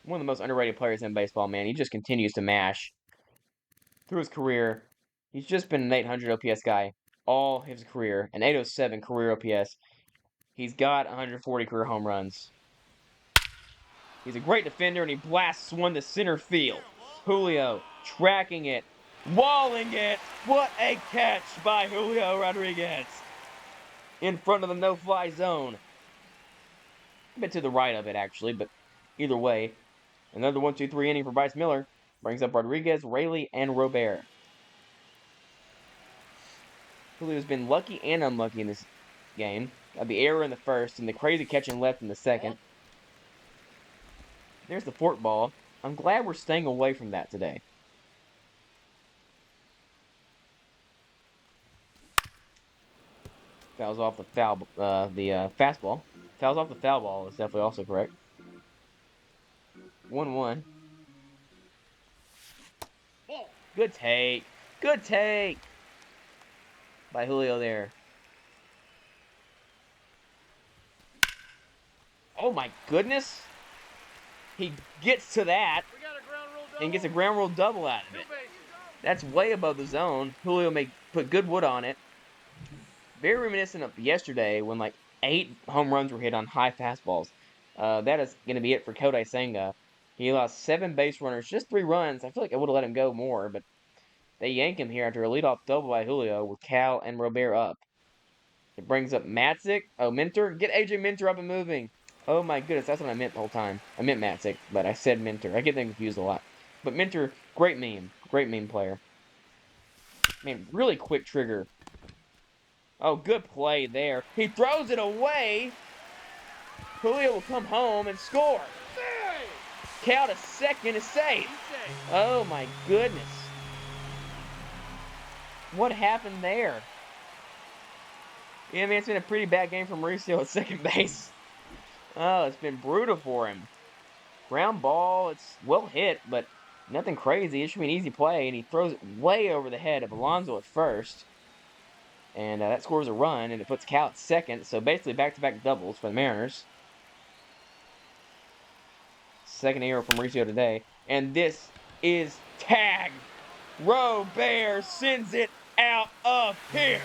One of the most underrated players in baseball, man. He just continues to mash. Through his career, he's just been an 800 OPS guy all his career. An 807 career OPS. He's got 140 career home runs. He's a great defender, and he blasts one to center field. Julio tracking it, walling it. What a catch by Julio Rodriguez. In front of the no-fly zone. A bit to the right of it, actually, but either way. Another 1-2-3 inning for Bryce Miller. Brings up Rodriguez, Rayleigh, and Robert. Julio's been lucky and unlucky in this game. Got the error in the first and the crazy catch and left in the second. There's the fork ball. I'm glad we're staying away from that today. Fouls off the fastball. Fouls off the foul ball is definitely also correct. 1-1. Good take. Good take by Julio there. Oh my goodness. He gets to that and gets a ground rule double out of it. That's way above the zone. Julio may put good wood on it. Very reminiscent of yesterday when like 8 home runs were hit on high fastballs. That is going to be it for Kodai Senga. He lost 7 base runners, just 3 runs. I feel like I would have let him go more, but they yank him here after a leadoff double by Julio with Cal and Robert up. It brings up Matzik. Oh, Minter. Get AJ Minter up and moving. Oh my goodness, that's what I meant the whole time. I meant Matzik, but I said Minter. I get them confused a lot. But Minter, great meme. Great meme player. Man, really quick trigger. Oh, good play there. He throws it away. Julio will come home and score. Cal to second is safe. Oh my goodness. What happened there? Yeah, man, it's been a pretty bad game for Mauricio at second base. Oh, it's been brutal for him. Ground ball, it's well hit, but nothing crazy. It should be an easy play, and he throws it way over the head of Alonso at first. And that scores a run, and it puts Cal at second. So basically back-to-back doubles for the Mariners. Second error from Mauricio today. And this is tagged. Robert sends it out of here.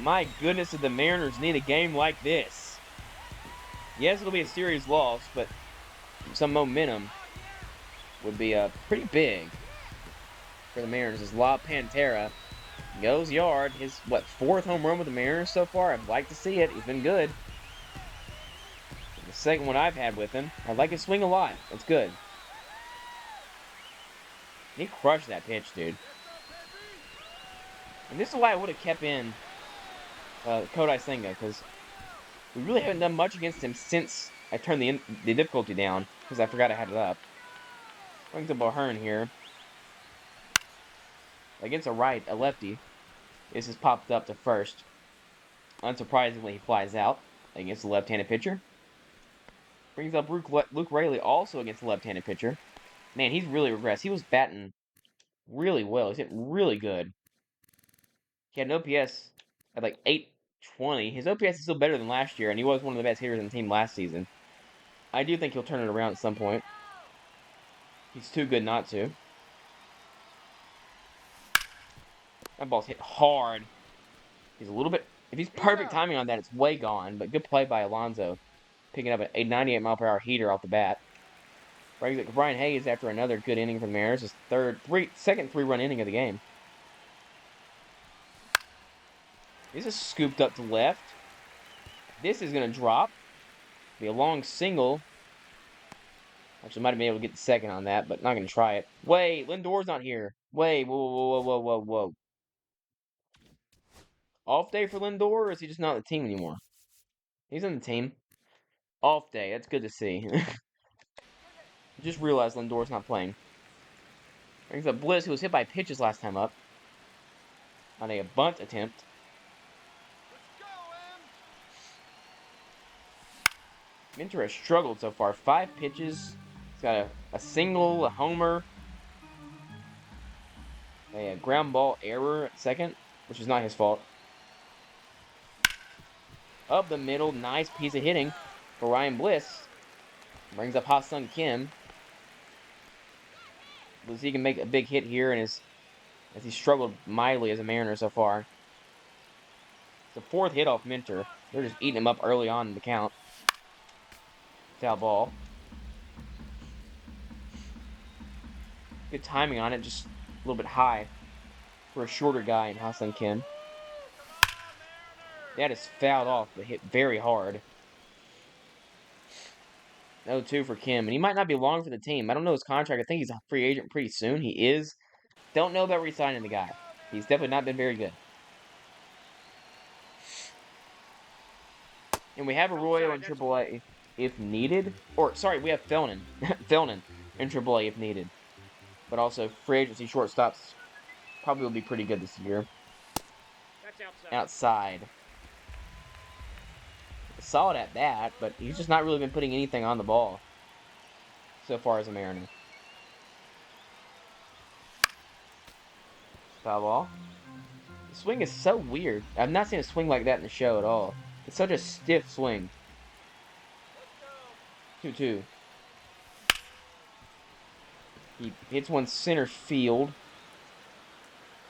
My goodness, did the Mariners need a game like this? Yes, it'll be a series loss, but some momentum would be pretty big for the Mariners. As La Pantera goes yard. His, 4th home run with the Mariners so far? I'd like to see it. He's been good. The second one I've had with him. I like his swing a lot. It's good. He crushed that pitch, dude. And this is why I would have kept in Kodai Senga, because we really haven't done much against him since I turned the difficulty down, because I forgot I had it up. Brings up O'Hearn here. Against a lefty. This has popped up to first. Unsurprisingly, he flies out against the left-handed pitcher. Brings up Luke Raley, also against the left-handed pitcher. Man, he's really regressed. He was batting really well. He's hitting really good. He had an OPS at like 820. His OPS is still better than last year, and he was one of the best hitters in the team last season. I do think he'll turn it around at some point. He's too good not to. That ball's hit hard. He's a little bit... If he's perfect timing on that, it's way gone. But good play by Alonso. Picking up a 98-mile-per-hour heater off the bat. Brings it to Brian Hayes after another good inning for the Mariners. His second 3-run inning of the game. This is scooped up to left. This is going to drop. Be a long single. Actually, might have been able to get the second on that, but not going to try it. Wait, Lindor's not here. Wait, whoa. Off day for Lindor, or is he just not on the team anymore? He's on the team. Off day, that's good to see. Just realized Lindor's not playing. Brings up Bliss, who was hit by pitches last time up. On a bunt attempt. Minter has struggled so far. 5 pitches. He's got a single, a homer, a ground ball error at second, which is not his fault. Up the middle, nice piece of hitting for Ryan Bliss. Brings up Ha-Sung Kim. Bliss, he can make a big hit here as he struggled mightily as a Mariner so far. It's the 4th hit off Minter. They're just eating him up early on in the count. Foul ball. Good timing on it, just a little bit high for a shorter guy in Ha-Sung Kim. That is fouled off, but hit very hard. 0-2 for Kim, and he might not be long for the team. I don't know his contract. I think he's a free agent pretty soon. He is. Don't know about re-signing the guy. He's definitely not been very good. And we have Arroyo in AAA if needed. Or, sorry, we have Felnin. Felnin in AAA if needed. But also, free agency shortstops probably will be pretty good this year. That's outside. Outside. Solid at bat, but he's just not really been putting anything on the ball so far as a Mariner. Foul ball. The swing is so weird. I've not seen a swing like that in the show at all. It's such a stiff swing. 2-2. He hits one center field.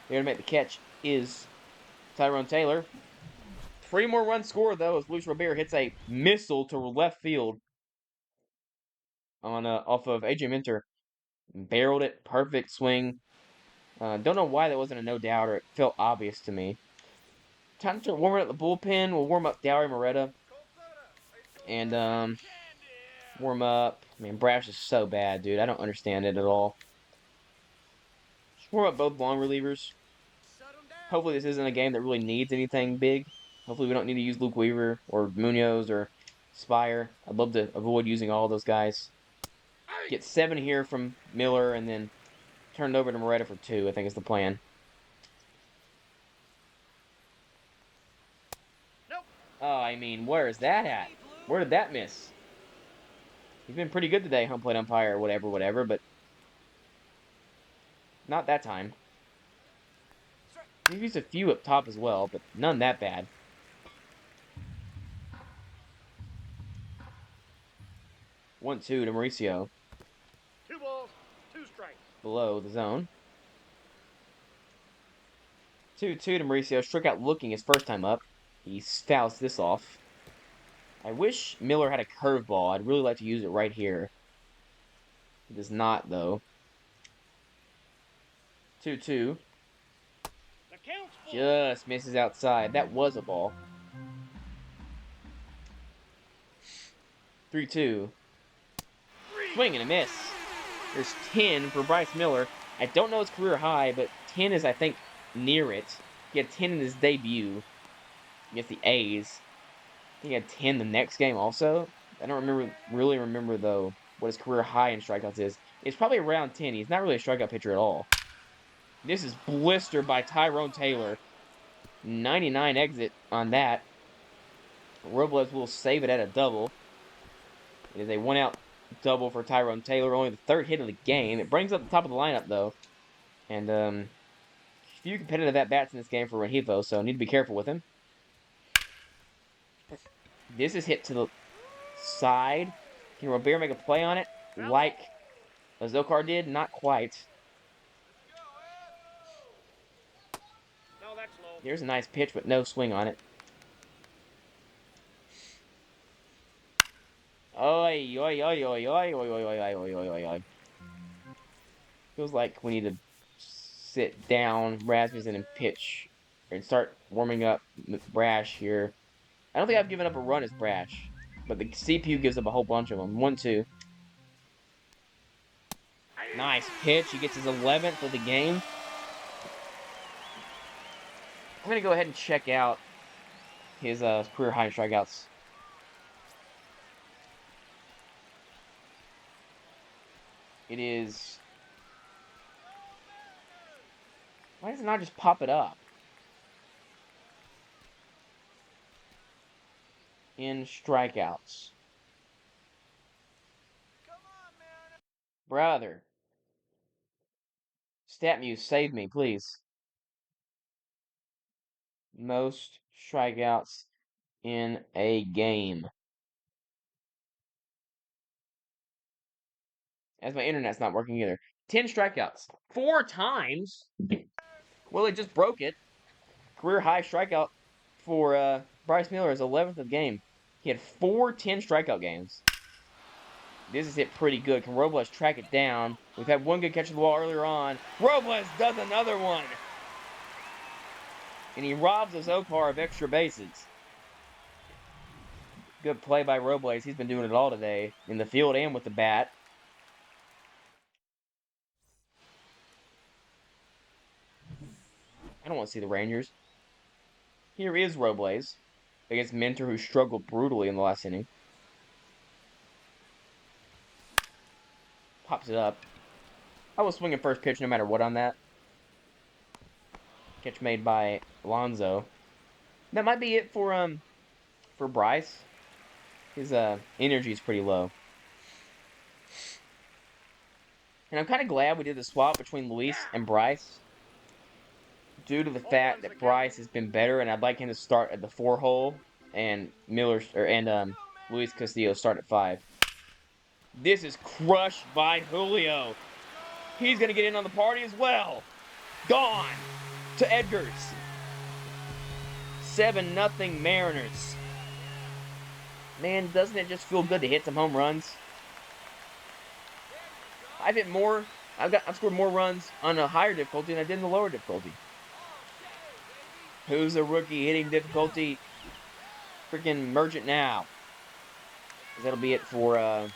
Here to make the catch is Tyrone Taylor. 3 more runs scored, though, as Luis Robert hits a missile to left field on off of AJ Minter. Barreled it. Perfect swing. Don't know why that wasn't a no-doubter. It felt obvious to me. Time to start warming up the bullpen. We'll warm up Dowry Moretta. And, warm up. Man, Brash is so bad, dude. I don't understand it at all. Just warm up both long relievers. Hopefully this isn't a game that really needs anything big. Hopefully we don't need to use Luke Weaver or Munoz or Spire. I'd love to avoid using all those guys. Get 7 here from Miller and then turn it over to Moretta for 2, I think is the plan. Nope. Oh, I mean, where is that at? Where did that miss? He's been pretty good today, home plate umpire, whatever, but not that time. He's used a few up top as well, but none that bad. One, 2 to Mauricio. 2 balls, 2 strikes. Below the zone. 2-2 to Mauricio. Struck out looking his first time up. He fouls this off. I wish Miller had a curveball. I'd really like to use it right here. He does not, though. 2-2. Just misses outside. That was a ball. 3-2. Swing and a miss. There's 10 for Bryce Miller. I don't know his career high, but 10 is, I think, near it. He had 10 in his debut against the A's. I think he had 10 the next game also. I don't really remember, though, what his career high in strikeouts is. It's probably around 10. He's not really a strikeout pitcher at all. This is blistered by Tyrone Taylor. 99 exit on that. Robles will save it at a double. It is a 1-out double for Tyrone Taylor, only the 3rd hit of the game. It brings up the top of the lineup, though. And, a few competitive at-bats in this game for Rengifo, so need to be careful with him. This is hit to the side. Can Robert make a play on it? Like Zokar did? Not quite. No, that's low. Here's a nice pitch, but no swing on it. Oi, oi, oi, oi, oi, oi, oi, oi, oi, oi, oi, oi. Feels like we need to sit down Rasmussen and pitch and start warming up Brash here. I don't think I've given up a run as Brash, but the CPU gives up a whole bunch of them. 1-2. Nice pitch. He gets his 11th of the game. I'm going to go ahead and check out his career high strikeouts. It is... Why does it not just pop it up? In strikeouts. Brother. StatMuse, save me, please. Most strikeouts in a game. As my internet's not working either. 10 strikeouts. 4 times? Well, it just broke it. Career high strikeout for Bryce Miller is 11th of the game. He had 4 10 strikeout games. This is hit pretty good. Can Robles track it down? We've had one good catch of the ball earlier on. Robles does another one. And he robs Zokar of extra bases. Good play by Robles. He's been doing it all today. In the field and with the bat. want to see the Rangers. Here is Robles against Minter, who struggled brutally in the last inning. Pops it up. I was swinging first pitch no matter what on that. Catch made by Alonso. That might be it for Bryce. His energy is pretty low. And I'm kind of glad we did the swap between Luis and Bryce, due to the fact that Bryce has been better, and I'd like him to start at the 4 hole, and Luis Castillo start at 5. This is crushed by Julio. He's gonna get in on the party as well. Gone to Edgars. 7-0 Mariners. Man, doesn't it just feel good to hit some home runs? I've scored more runs on a higher difficulty than I did in the lower difficulty. Who's the rookie hitting difficulty? Freaking Merchant now. That'll be it for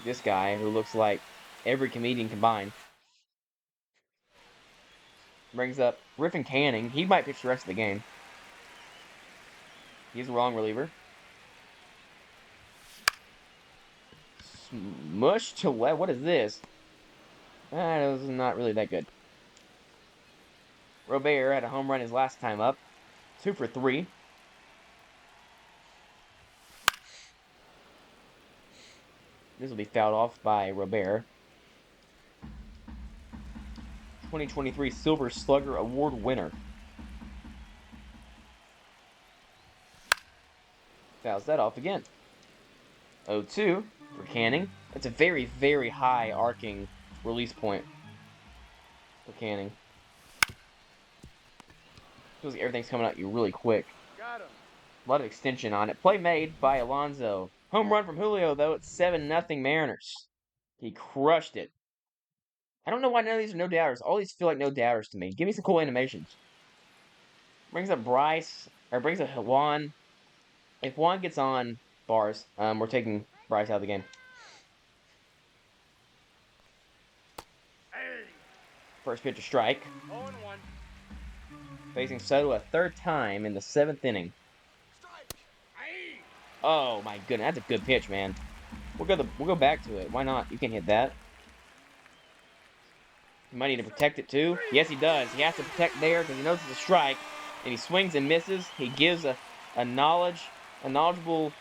this guy who looks like every comedian combined. Brings up Griffin Canning. He might pitch the rest of the game. He's the wrong reliever. Smush to left. What is this? That was not really that good. Robert had a home run his last time up. 2 for 3. This will be fouled off by Robert. 2023 Silver Slugger Award winner. Fouls that off again. 0-2 for Canning. That's a very, very high arcing release point for Canning. Feels like everything's coming at you really quick. Got him. A lot of extension on it. Play made by Alonso. Home run from Julio, though. It's 7-0 Mariners. He crushed it. I don't know why none of these are no doubters. All these feel like no doubters to me. Give me some cool animations. Brings up Bryce, or brings up Juan. If Juan gets on bars, we're taking Bryce out of the game. Hey. First pitch, a strike. 0-1. Facing Soto a 3rd time in the 7th inning. Strike. Hey. Oh my goodness, that's a good pitch, man. We'll go back to it. Why not? You can hit that. He might need to protect it too. Yes, he does. He has to protect there because he knows it's a strike, and he swings and misses. He gives a knowledgeable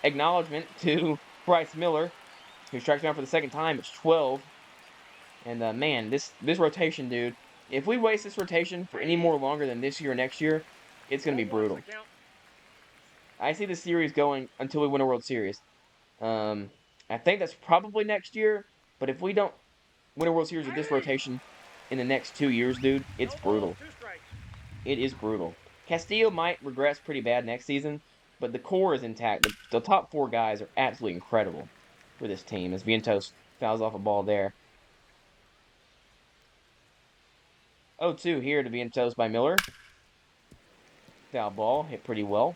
acknowledgement to Bryce Miller, who strikes out for the 2nd time. It's 12. And man, this rotation, dude. If we waste this rotation for any more longer than this year or next year, it's gonna be brutal. I see the series going until we win a World Series. I think that's probably next year. But if we don't win a World Series with this rotation in the next 2 years, dude, it's brutal. It is brutal. Castillo might regress pretty bad next season, but the core is intact. The top 4 guys are absolutely incredible for this team, as Vientos fouls off a ball there. 0-2 here to Vientos by Miller. Foul ball, hit pretty well.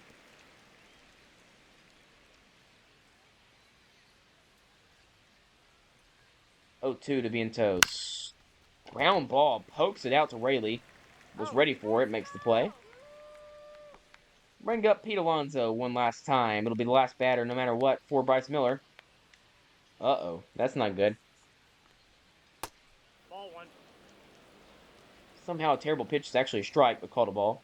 Oh, 2 to Vientos. Ground ball, pokes it out to Rayleigh. Was ready for it, makes the play. Bring up Pete Alonso one last time. It'll be the last batter no matter what for Bryce Miller. Uh-oh, that's not good. Ball 1. Somehow a terrible pitch is actually a strike, but called a ball.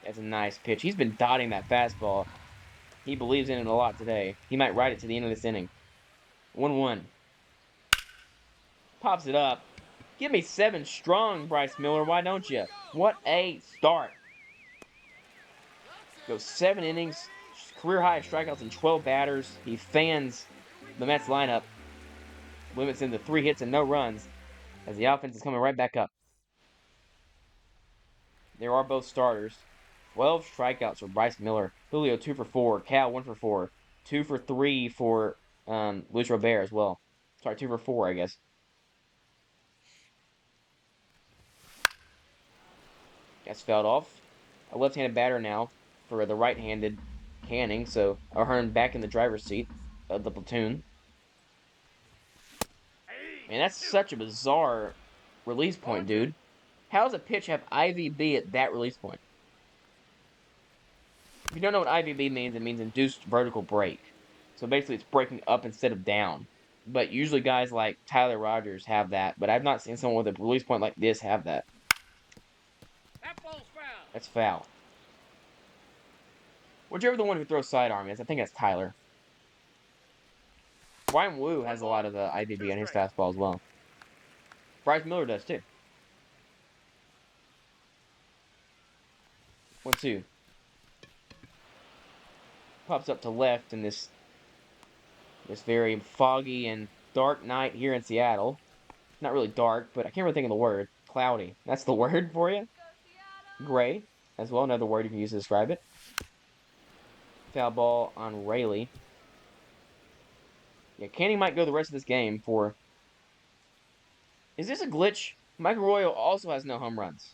That's a nice pitch. He's been dotting that fastball. He believes in it a lot today. He might ride it to the end of this inning. 1-1. Pops it up. Give me 7 strong, Bryce Miller. Why don't you? What a start. Goes 7 innings. Career high strikeouts and 12 batters. He fans the Mets lineup. Limits into 3 hits and no runs as the offense is coming right back up. There are both starters. 12 strikeouts for Bryce Miller. Julio 2 for 4. Cal 1 for 4. 2 for 3 for Luis Robert as well. Sorry, 2 for 4, I guess. That's fouled off. A left-handed batter now for the right-handed Canning, so O'Hearn back in the driver's seat of the platoon. And that's such a bizarre release point, dude. How does a pitch have IVB at that release point? If you don't know what IVB means, it means induced vertical break. So basically, it's breaking up instead of down. But usually, guys like Tyler Rogers have that. But I've not seen someone with a release point like this have that. That ball's foul. That's foul. Whichever the one who throws sidearm is, I think that's Tyler. Ryan Wu has a lot of IVB on his fastball as well. Bryce Miller does too. 1-2. Pops up to left in this very foggy and dark night here in Seattle. Not really dark, but I can't really think of the word. Cloudy. That's the word for you. Gray, as well, another word you can use to describe it. Foul ball on Rayleigh. Yeah, Canning might go the rest of this game for... Is this a glitch? Michael Royal also has no home runs.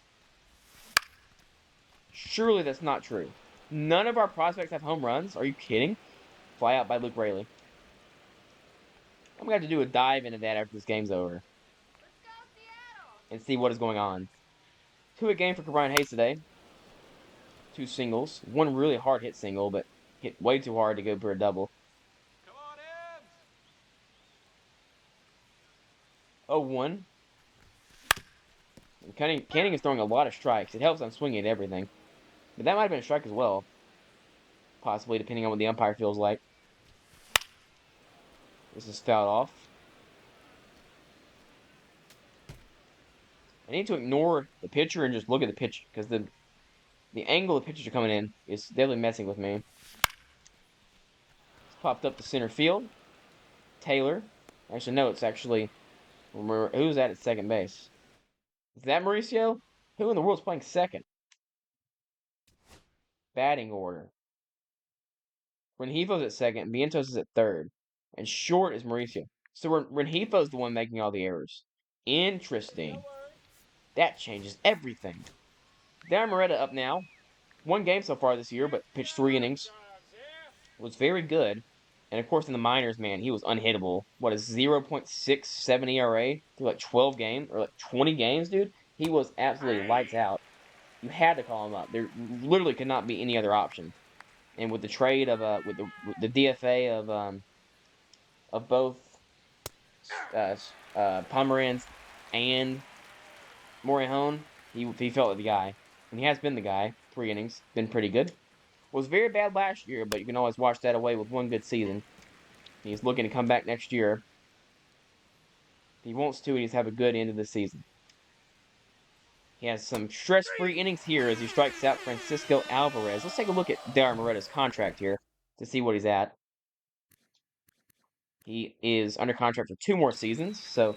Surely that's not true. None of our prospects have home runs? Are you kidding? Fly out by Luke Rayleigh. I'm going to have to do a dive into that after this game's over. And see what is going on. 2-hit game for Brian Hayes today. 2 singles. 1 really hard hit single, but hit way too hard to go for a double. Come on, Ebbs. 0-1. Canning is throwing a lot of strikes. It helps on swinging at everything. But that might have been a strike as well. Possibly, depending on what the umpire feels like. This is fouled off. I need to ignore the pitcher and just look at the pitch, because the angle the pitchers are coming in is definitely messing with me. It's popped up to center field. Taylor. Actually, no, it's actually... Who's that at second base? Is that Mauricio? Who in the world is playing second? Batting order. Renjifo's at second. Vientos is at third. And short is Mauricio. So Renjifo's the one making all the errors. Interesting. That changes everything. Darren Moretta up now. 1 game so far this year, but pitched 3 innings. Was very good. And of course, in the minors, man, he was unhittable. What, a 0.67 ERA through like 12 games or like 20 games, dude? He was absolutely lights out. You had to call him up. There literally could not be any other option. And with the trade of with the DFA of both Pomeranz and Morihone, he felt like the guy, and he has been the guy. 3 innings, been pretty good. Was very bad last year, but you can always wash that away with 1 good season. He's looking to come back next year. If he wants to, he's have a good end of the season. He has some stress-free innings here as he strikes out Francisco Alvarez. Let's take a look at Darren Moretta's contract here to see what he's at. He is under contract for 2 more seasons, so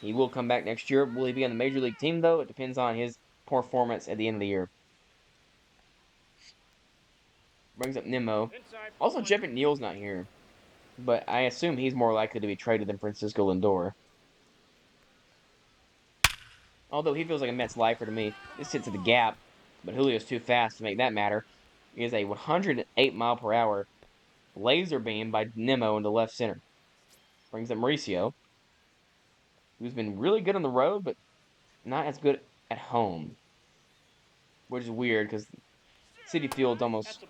he will come back next year. Will he be on the major league team, though? It depends on his performance at the end of the year. Brings up Nimmo. Also, Jeff McNeil's not here, but I assume he's more likely to be traded than Francisco Lindor. Although he feels like a Mets lifer to me. This hits at the gap, but Julio's too fast to make that matter. He is a 108 mile per hour laser beam by Nimmo into left center. Brings up Mauricio, who's been really good on the road, but not as good at home. Which is weird, because Citi Field's almost...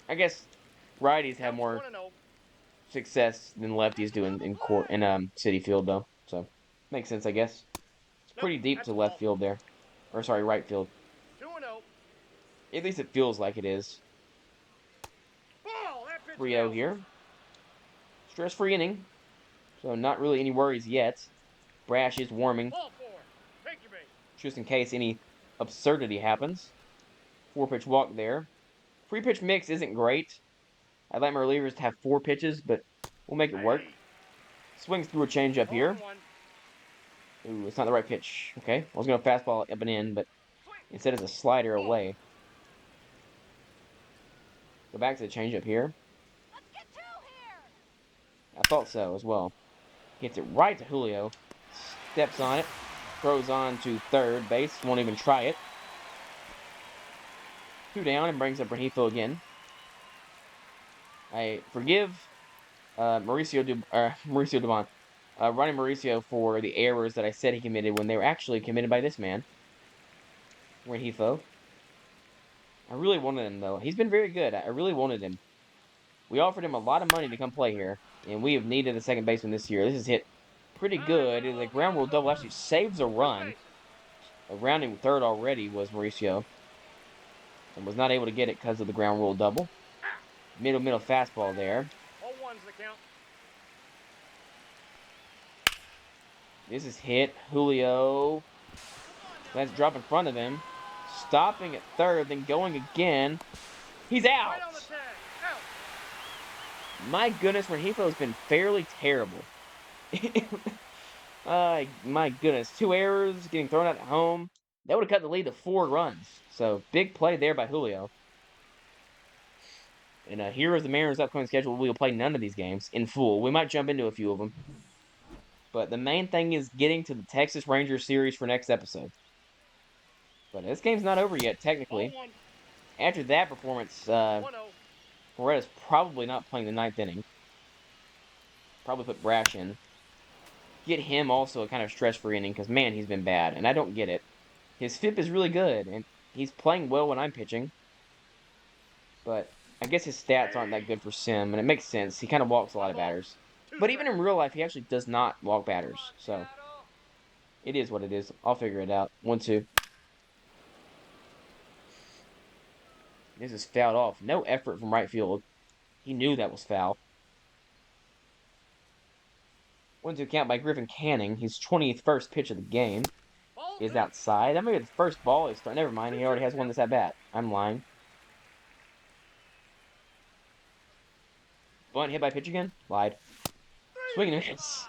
I guess righties have more success than lefties do in Citi Field, though. So, makes sense, I guess. It's pretty deep to left field there. Or, sorry, right field. 2-0. At least it feels like it is. 3-0 here. Stress-free inning. So, not really any worries yet. Brash is warming. Just in case any absurdity happens. 4-pitch walk there. 3-pitch mix isn't great. I'd like my relievers to have 4 pitches, but we'll make it work. Swings through a changeup here. Ooh, it's not the right pitch. Okay, I was going to fastball up and in, but instead it's a slider away. Go back to the changeup here. I thought so as well. Gets it right to Julio. Steps on it. Throws on to third base. Won't even try it. 2 down and brings up Rengifo again. I forgive Mauricio Dubon. Ronnie Mauricio for the errors that I said he committed when they were actually committed by this man, Rengifo. I really wanted him, though. He's been very good. I really wanted him. We offered him a lot of money to come play here, and we have needed a second baseman this year. This is hit pretty good. The ground rule double actually saves a run. A rounding third already was Mauricio, and was not able to get it because of the ground rule double. Middle fastball there. 0-1's the count. This is hit. Julio. Let's drop in front of him. Stopping at third, then going again. He's out! Right on the tag. Out. My goodness, Rengifo has been fairly terrible. My goodness. 2 errors, getting thrown out at home. That would have cut the lead to 4 runs. So, big play there by Julio. And here is the Mariners' upcoming schedule. We will play none of these games in full. We might jump into a few of them. But the main thing is getting to the Texas Rangers series for next episode. But this game's not over yet, technically. 0-1. After that performance, 1-0. Moretta's probably not playing the 9th inning. Probably put Brash in. Get him also a kind of stress-free inning, because, man, he's been bad, and I don't get it. His FIP is really good, and he's playing well when I'm pitching. But I guess his stats aren't that good for Sim, and it makes sense. He kind of walks a lot of batters. But even in real life, he actually does not walk batters, so it is what it is. I'll figure it out. 1-2. This is fouled off. No effort from right field. He knew that was foul. 1-2 count by Griffin Canning. His 21st pitch of the game is outside. That may be the first ball he's thrown. Never mind. He already has one that's at bat. I'm lying. Bunt hit by pitch again? Lied. Swing and miss.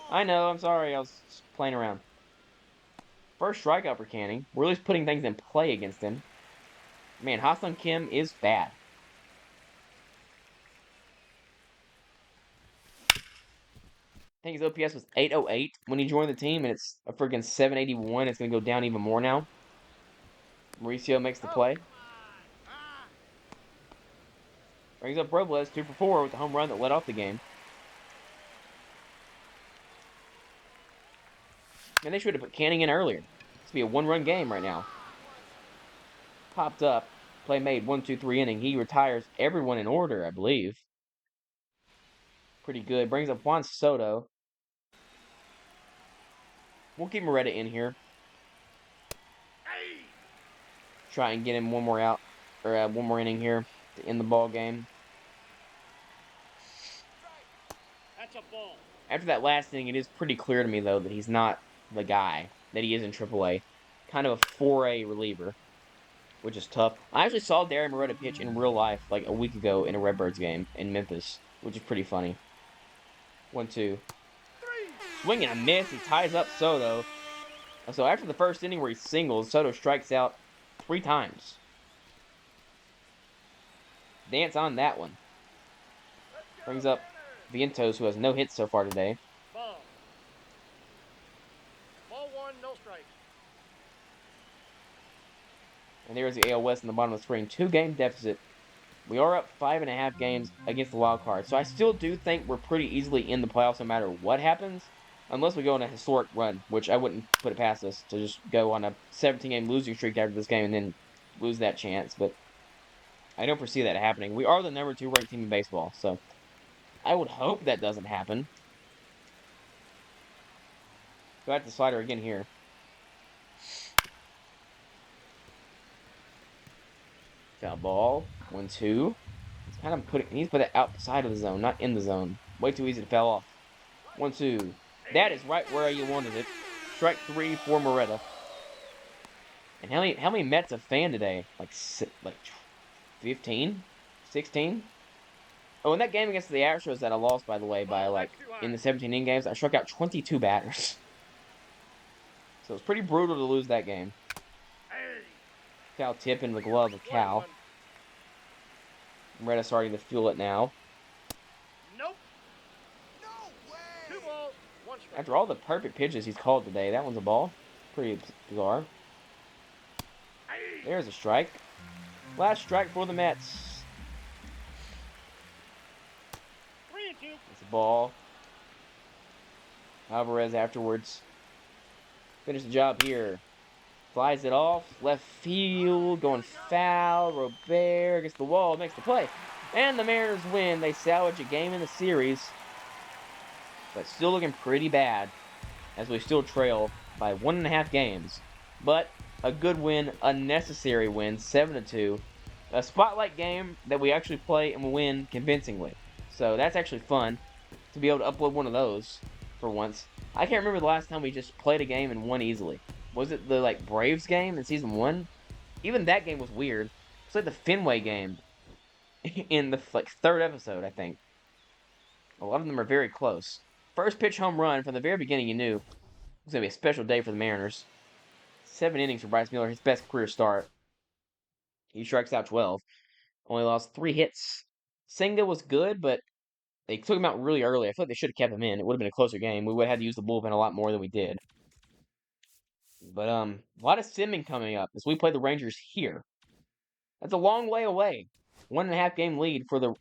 I know. I'm sorry. I was playing around. First strikeout for Canning. We're at least putting things in play against him. Man, Ha-Seong Kim is bad. I think his OPS was 808 when he joined the team, and it's a freaking 781. It's going to go down even more now. Mauricio makes the play. Brings up Robles, 2 for 4 with the home run that led off the game. Man, they should have put Canning in earlier. This would be a 1-run game right now. Popped up. Play made. 1-2-3 inning. He retires everyone in order, I believe. Pretty good. Brings up Juan Soto. We'll keep Moretta in here. Try and get him one more out, or one more inning here to end the ball game. That's a ball. After that last inning, it is pretty clear to me, though, that he's not the guy that he is in AAA. Kind of a 4A reliever, which is tough. I actually saw Darren Moretta pitch in real life like a week ago in a Redbirds game in Memphis, which is pretty funny. 1-2. Swing and a miss. He ties up Soto. So after the first inning where he singles, Soto strikes out 3 times. Dance on that one. Brings up Vientos, who has no hits so far today. Ball. Ball 1, no strike. And there's the AL West in the bottom of the screen. 2-game deficit. We are up 5.5 games against the wild card. So I still do think we're pretty easily in the playoffs no matter what happens. Unless we go on a historic run, which I wouldn't put it past us to just go on a 17-game losing streak after this game and then lose that chance. But I don't foresee that happening. We are the number 2 ranked team in baseball, so I would hope that doesn't happen. Go at the slider again here. Foul ball. 1-2. He's kind of he needs to put it outside of the zone, not in the zone. Way too easy to foul off. 1-2. That is right where you wanted it. Strike 3 for Moretta. And how many Mets have fanned today? Like 15? 16? Oh, in that game against the Astros that I lost, by the way, by in the 17 inning games, I struck out 22 batters. So it's pretty brutal to lose that game. Cal tip in the glove of Cal. Moretta's starting to feel it now. Nope. No way. 2 balls, 1 strike. After all the perfect pitches he's called today, that one's a ball. Pretty bizarre. There's a strike. Last strike for the Mets. 3-2. It's a ball. Alvarez afterwards. Finish the job here. Flies it off. Left field. Going foul. Robert against the wall. Makes the play. And the Mariners win. They salvage a game in the series. But still looking pretty bad, as we still trail by 1.5 games. But a good win, a necessary win, 7-2. A spotlight game that we actually play and win convincingly. So that's actually fun to be able to upload one of those for once. I can't remember the last time we just played a game and won easily. Was it the Braves game in season 1? Even that game was weird. It's like the Fenway game in the third episode, I think. A lot of them are very close. First pitch home run from the very beginning, you knew it was going to be a special day for the Mariners. 7 innings for Bryce Miller, his best career start. He strikes out 12. Only lost 3 hits. Senga was good, but they took him out really early. I feel like they should have kept him in. It would have been a closer game. We would have had to use the bullpen a lot more than we did. But a lot of simming coming up as we play the Rangers here. That's a long way away. 1.5 game lead for the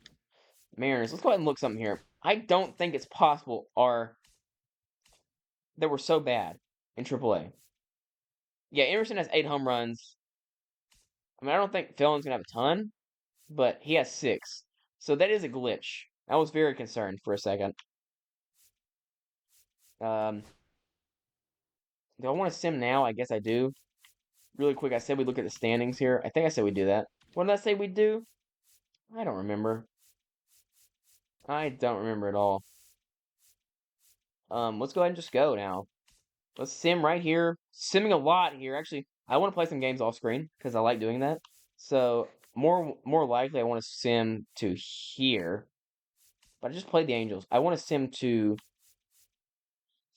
Mariners. Let's go ahead and look something here. I don't think it's possible that we're so bad in AAA. Yeah, Emerson has 8 home runs. I mean, I don't think Felon's gonna have a ton, but he has 6. So that is a glitch. I was very concerned for a second. Do I want to sim now? I guess I do. Really quick, I said we look at the standings here. I think I said we do that. What did I say we do? I don't remember. I don't remember at all. Let's go ahead and just go now. Let's sim right here. Simming a lot here. Actually, I want to play some games off screen because I like doing that. So more likely, I want to sim to here. But I just played the Angels. I want to sim to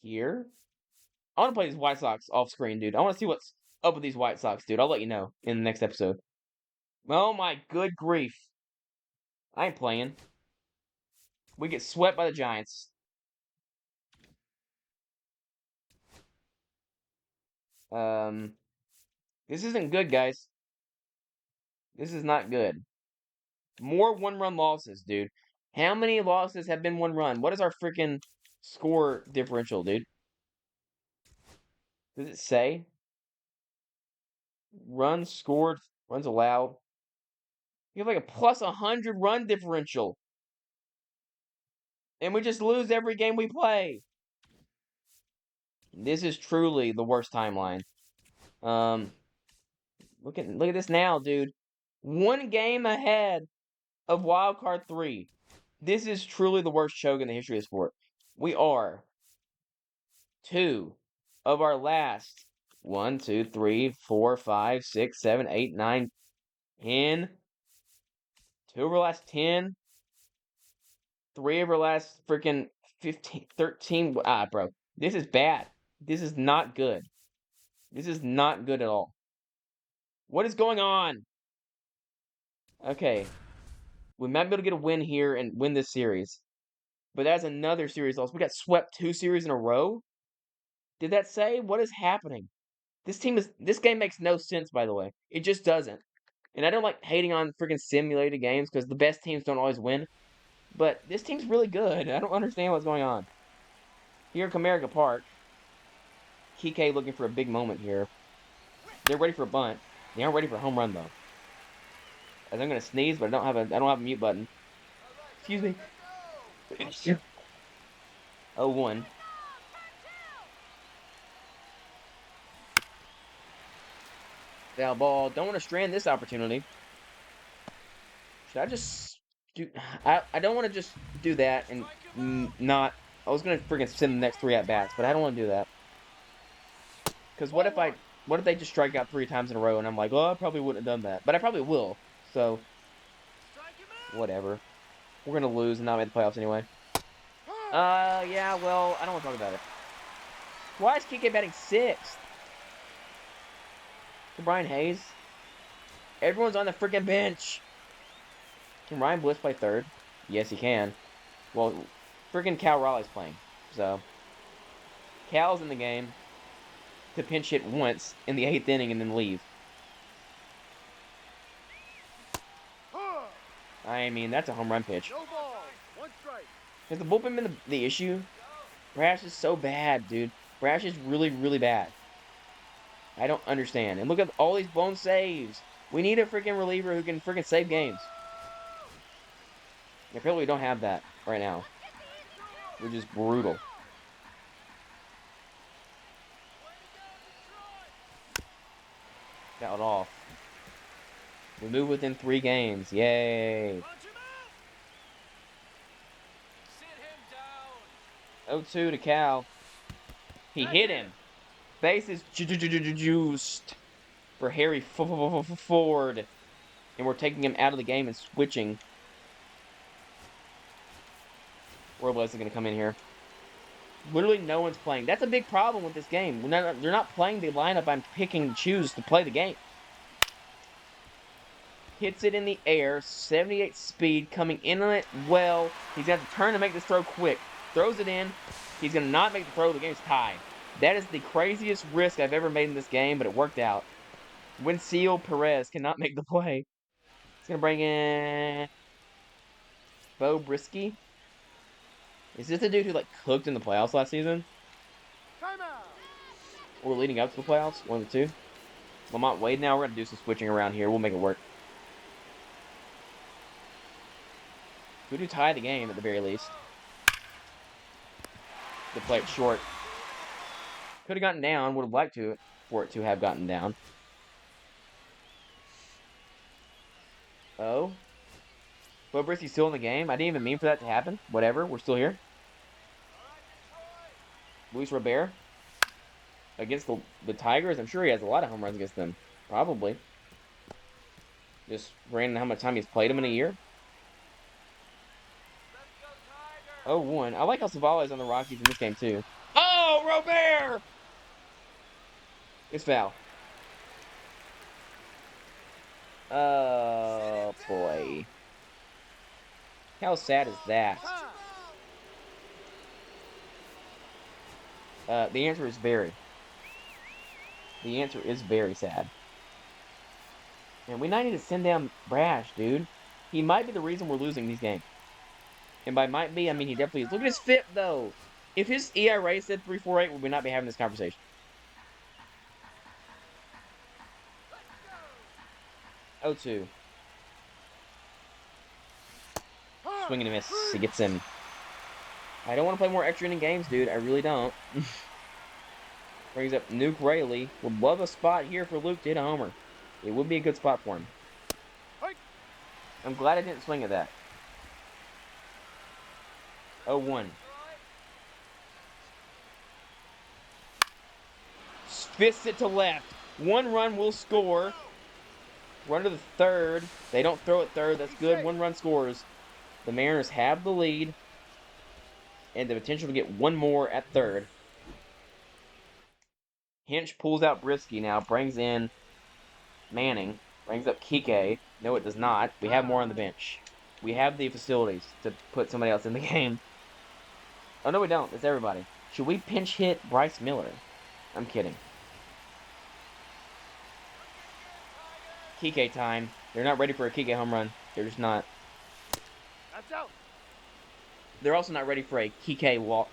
here. I want to play these White Sox off screen, dude. I want to see what's up with these White Sox, dude. I'll let you know in the next episode. Oh my good grief. I ain't playing. We get swept by the Giants. This isn't good, guys. This is not good. More one-run losses, dude. How many losses have been one run? What is our freaking score differential, dude? Does it say? Runs scored, runs allowed. You have like a plus 100 run differential. And we just lose every game we play. This is truly the worst timeline. Look at this now, dude. 1 game ahead of Wild Card 3. This is truly the worst choke in the history of the sport. We are 2 of our last 1, 2, 3, 4, 5, 6, 7, 8, 9, 10. 2 of our last 10. 3 of our last freaking 15, 13. Bro. This is bad. This is not good. This is not good at all. What is going on? Okay. We might be able to get a win here and win this series. But that's another series loss. We got swept 2 series in a row? Did that say? What is happening? This game makes no sense, by the way. It just doesn't. And I don't like hating on freaking simulated games because the best teams don't always win. But this team's really good. I don't understand what's going on. Here in Comerica Park, Kike looking for a big moment here. They're ready for a bunt. They aren't ready for a home run though. As I'm gonna sneeze, but I don't have a mute button. Excuse me. 0-1. Foul ball. Don't want to strand this opportunity. Should I just do... I don't want to just do that and not... I was going to freaking send the next 3 at-bats, but I don't want to do that. Because what if they just strike out 3 times in a row and I'm like, oh, I probably wouldn't have done that. But I probably will. So, whatever. We're going to lose and not make the playoffs anyway. Yeah, well, I don't want to talk about it. Why is Kike batting 6th? To Brian Hayes? Everyone's on the freaking bench. Can Ryan Bliss play 3rd? Yes, he can. Well, freaking Cal Raleigh's playing. So, Cal's in the game to pinch hit once in the 8th inning and then leave. I mean, that's a home run pitch. No ball. 1 strike. Has the bullpen been the issue? Brash is so bad, dude. Brash is really, really bad. I don't understand. And look at all these blown saves. We need a freaking reliever who can freaking save games. And apparently we don't have that right now. We're just brutal. Fouled off. We move within 3 games. Yay. Punch him out. Sit him down. 0-2 to Cal. He hit him. Bases juiced for Harry Ford. And we're taking him out of the game and switching. Robles is going to come in here. Literally no one's playing. That's a big problem with this game. They're not playing the lineup I'm picking and choose to play the game. Hits it in the air. 78 speed coming in on it well. He's going to have to turn to make this throw quick. Throws it in. He's going to not make the throw. The game's tied. That is the craziest risk I've ever made in this game, but it worked out. Winseal Perez cannot make the play. He's going to bring in Bo Brisky. Is this the dude who, like, cooked in the playoffs last season? Timeout. Or leading up to the playoffs? One of the two. Lamont Wade now. We're going to do some switching around here. We'll make it work. We do tie the game at the very least. To play it short. Could have gotten down. Would have liked for it to have gotten down. Oh. Bo Brisky's still in the game. I didn't even mean for that to happen. Whatever. We're still here. Luis Robert. Against the Tigers. I'm sure he has a lot of home runs against them. Probably. Just ran how much time he's played them in a year. 0-1. I like how Savali's on the Rockies in this game, too. Oh, Robert! It's foul. Oh, boy. How sad is that? The answer is very. The answer is very sad. And we might need to send down Brash, dude. He might be the reason we're losing these games. And by might be, I mean he definitely is. Look at his FIP, though. If his ERA said 3.48, we would not be having this conversation. 0-2. Swing and a miss. He gets him. I don't want to play more extra inning games, dude. I really don't. Brings up Nuke Rayleigh. Would love a spot here for Luke to hit a homer. It would be a good spot for him. I'm glad I didn't swing at that. 0-1. Fists it to left. 1 run will score. Run to the third. They don't throw it third. That's good. 1 run scores. The Mariners have the lead. And the potential to get 1 more at third. Hinch pulls out Brisky now. Brings in Manning. Brings up Kike. No, it does not. We have more on the bench. We have the facilities to put somebody else in the game. Oh, no, we don't. It's everybody. Should we pinch hit Bryce Miller? I'm kidding. Kike time. They're not ready for a Kike home run. They're just not. That's out. They're also not ready for a Kike walk.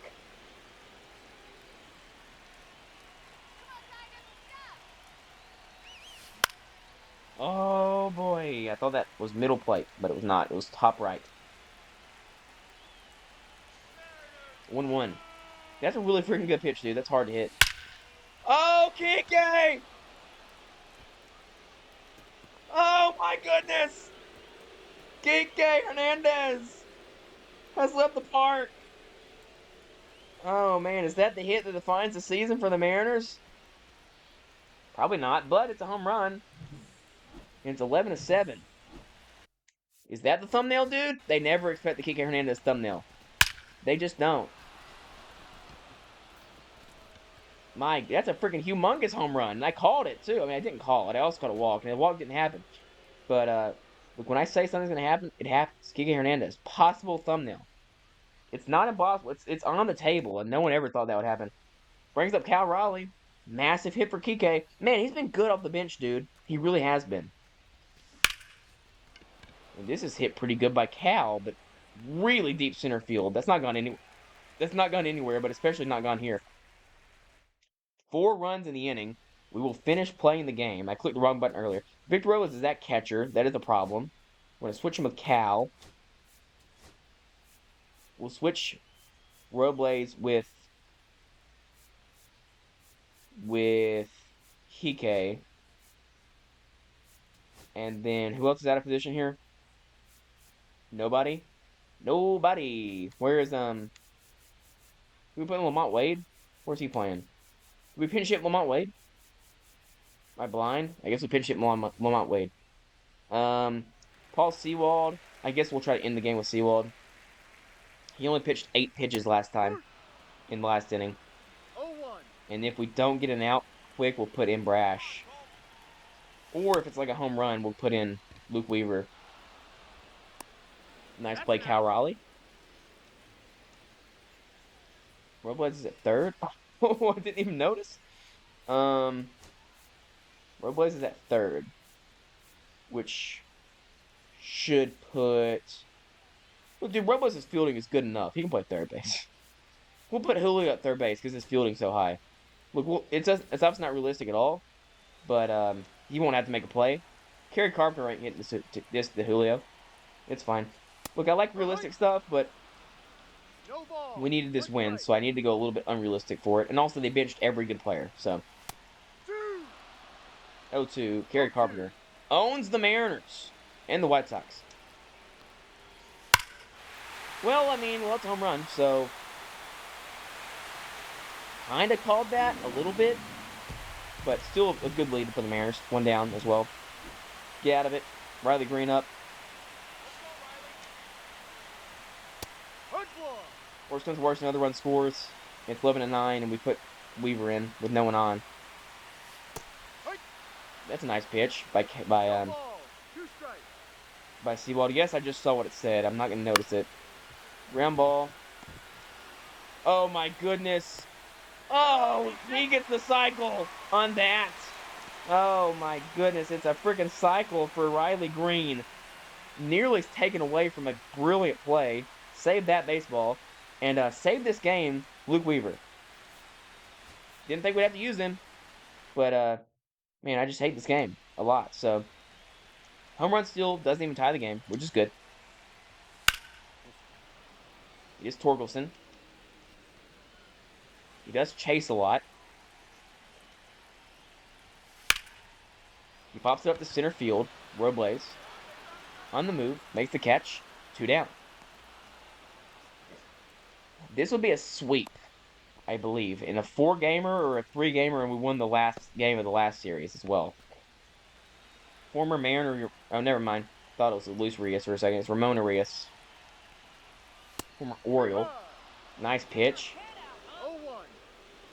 Oh, boy. I thought that was middle plate, but it was not. It was top right. 1-1. That's a really freaking good pitch, dude. That's hard to hit. Oh, Kike! Oh, my goodness! Kike Hernandez has left the park. Oh, man. Is that the hit that defines the season for the Mariners? Probably not, but it's a home run. And it's 11-7. Is that the thumbnail, dude? They never expect the Kike Hernandez thumbnail. They just don't. My, that's a freaking humongous home run. And I called it, too. I mean, I didn't call it. I also called a walk. And the walk didn't happen. But, look, when I say something's going to happen, it happens. Kike Hernandez. Possible thumbnail. It's not impossible. It's on the table, and no one ever thought that would happen. Brings up Cal Raleigh. Massive hit for Kike. Man, he's been good off the bench, dude. He really has been. And this is hit pretty good by Cal, but really deep center field. That's not gone anywhere. That's not gone anywhere, but especially not gone here. 4 runs in the inning. We will finish playing the game. I clicked the wrong button earlier. Victor Robles is that catcher. That is a problem. We're going to switch him with Cal. We'll switch Robles with Hike. And then who else is out of position here? Nobody? Nobody. Where is we put Lamont Wade? Where's he playing? Did we pinch hit Lamont Wade? Am I blind? I guess we pinch hit Lamont Wade. Paul Sewald. I guess we'll try to end the game with Sewald. He only pitched 8 pitches last time in the last inning. 0-1. And if we don't get an out quick, we'll put in Brash. Or if it's like a home run, we'll put in Luke Weaver. Nice play, Cal Raleigh. Robles is at third. Oh, I didn't even notice. Robles is at third, which should put. Well, dude, Robles' fielding is good enough. He can play third base. We'll put Julio at third base because his fielding's so high. Look, it's obviously not realistic at all, but he won't have to make a play. Kerry Carpenter ain't getting this to Julio. It's fine. Look, I like realistic stuff, but we needed this win, so I need to go a little bit unrealistic for it. And also, they benched every good player, so. 0-2, Kerry Carpenter owns the Mariners and the White Sox. Well, I mean, it's a home run, so kind of called that a little bit, but still a good lead for the Mariners. 1 down as well. Get out of it. Riley Green up. Worst comes to worst, another run scores. It's 11-9, and we put Weaver in with no one on. That's a nice pitch by Sewald. Yes, I just saw what it said. I'm not going to notice it. Ground ball. Oh, my goodness. Oh, he gets the cycle on that. Oh, my goodness. It's a freaking cycle for Riley Green. Nearly taken away from a brilliant play. Saved that baseball. And saved this game, Luke Weaver. Didn't think we'd have to use him. But, man, I just hate this game a lot. So, home run still doesn't even tie the game, which is good. It is Torkelson. He does chase a lot. He pops it up to center field. Robles on the move, makes the catch. 2 down. This will be a sweep, I believe, in a 4-gamer or a 3-gamer, and we won the last game of the last series as well. Former Mariner. Oh, never mind. Thought it was Luis Rios for a second. It's Ramon Arias. Former Oriole. Nice pitch.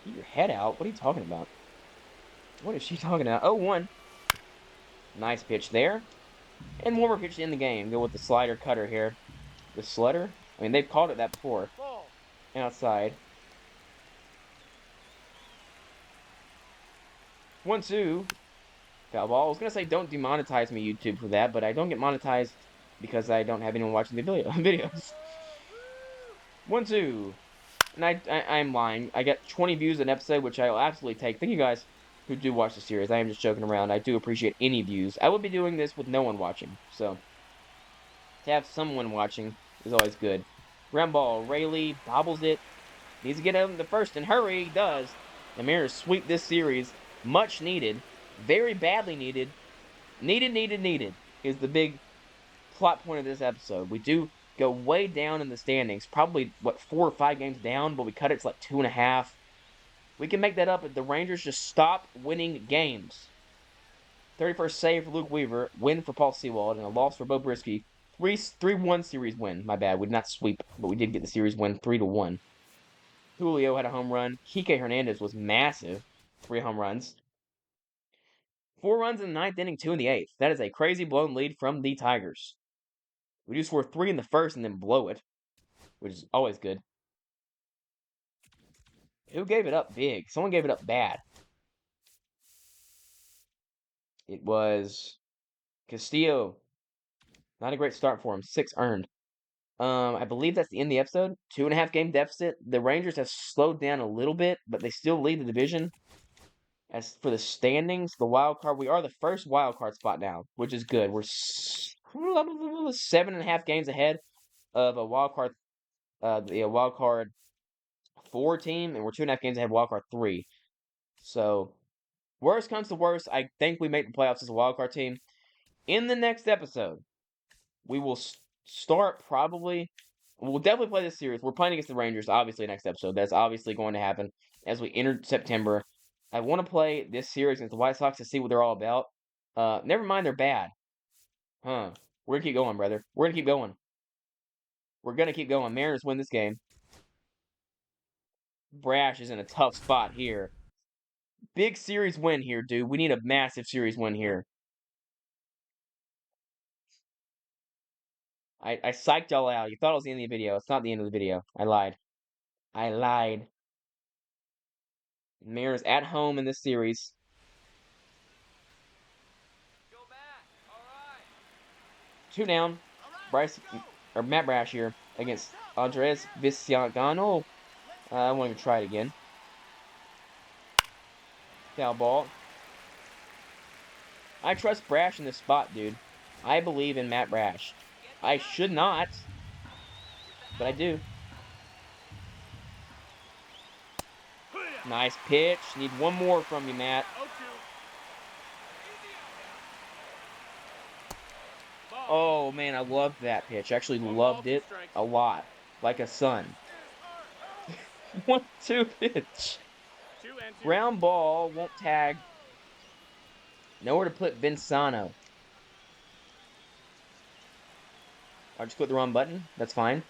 Keep your head out. What are you talking about? What is she talking about? 0-1. Nice pitch there. And one more pitch to end the game. Go with the slider cutter here. The Slutter? I mean, they've called it that before. Outside. 1-2. Foul ball. I was going to say don't demonetize me, YouTube, for that, but I don't get monetized because I don't have anyone watching the videos. 1-2. And I'm lying. I got 20 views an episode, which I'll absolutely take. Thank you guys who do watch the series. I am just joking around. I do appreciate any views. I would be doing this with no one watching, so to have someone watching is always good. Ground ball. Rayleigh bobbles it. Needs to get out in the first, and hurry, he does. The Mariners sweep this series. Much needed. Very badly needed. Needed is the big plot point of this episode. We do go way down in the standings. Probably, 4 or 5 games down, but we cut it to like 2.5. We can make that up if the Rangers just stop winning games. 31st save for Luke Weaver. Win for Paul Sewald. And a loss for Bo Brisky. 3-1 series win. My bad. We did not sweep, but we did get the series win 3-1. Julio had a home run. Kike Hernandez was massive. 3 home runs. 4 runs in the 9th inning, 2 in the 8th. That is a crazy blown lead from the Tigers. We do score 3 in the first and then blow it, which is always good. Who gave it up big? Someone gave it up bad. It was Castillo. Not a great start for him. 6 earned. I believe that's the end of the episode. 2.5 game deficit. The Rangers have slowed down a little bit, but they still lead the division. As for the standings, the wild card, we are the first wild card spot now, which is good. We're 7.5 games ahead of a wild card, the wild card 4 team, and we're 2.5 games ahead of wild card 3. So, worst comes to worst, I think we make the playoffs as a wild card team. In the next episode, we will start probably. We'll definitely play this series. We're playing against the Rangers, obviously, next episode. That's obviously going to happen as we enter September. I want to play this series against the White Sox to see what they're all about. Never mind, they're bad. Huh. We're going to keep going, brother. We're going to keep going. We're going to keep going. Mariners win this game. Brash is in a tough spot here. Big series win here, dude. We need a massive series win here. I psyched y'all out. You thought it was the end of the video. It's not the end of the video. I lied. I lied. Mariners at home in this series. Go back. All right. 2 down. Bryce or Matt Brash here against Andres Viciano. I won't even try it again. Foul ball. I trust Brash in this spot, dude. I believe in Matt Brash. I should not, but I do. Nice pitch. Need one more from you, Matt. Oh, man, I loved that pitch. Actually loved it a lot. Like a son. 1-2 pitch. Ground ball. Won't tag. Nowhere to put Vinsano. I just clicked the wrong button. That's fine.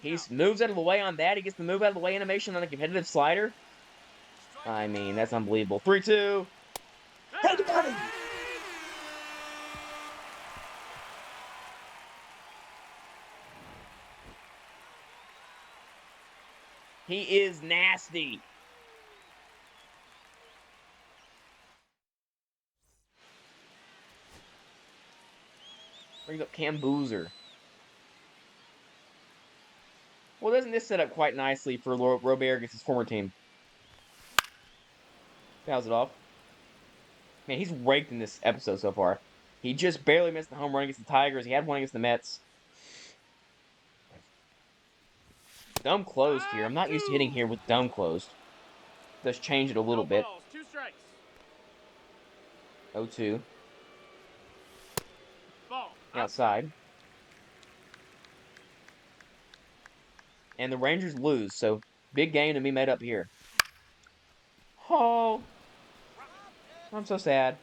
He moves out of the way on that. He gets the move out of the way animation on a competitive slider. I mean, that's unbelievable. 3-2. He is nasty. Brings up Cam Boozer. Well, doesn't this set up quite nicely for Robert against his former team? Fouls it off. Man, he's raked in this episode so far. He just barely missed the home run against the Tigers. He had one against the Mets. Thumb closed here. I'm not used to hitting here with thumb closed. Let's change it a little bit. 2 strikes. 0-2. Ball. Outside. And the Rangers lose, so big game to be made up here. Oh, I'm so sad.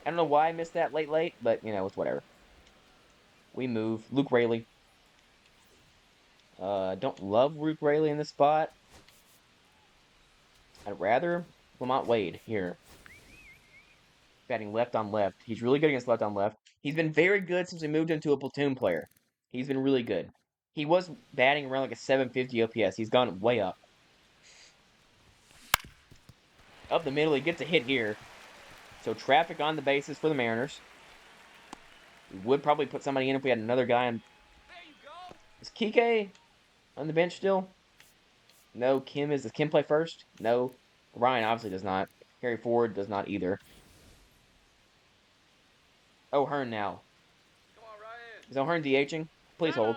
I don't know why I missed that late, but, you know, it's whatever. We move. Luke Raley. Don't love Luke Raley in this spot. I'd rather Lamont Wade here. Batting left on left. He's really good against left on left. He's been very good since we moved him to a platoon player. He's been really good. He was batting around like a 750 OPS. He's gone way up. Up the middle, he gets a hit here. So traffic on the bases for the Mariners. We would probably put somebody in if we had another guy on. Is Kike on the bench still? No. Kim is. Does Kim play first? No. Ryan obviously does not. Harry Ford does not either. O'Hearn now. Is O'Hearn DHing? Please hold.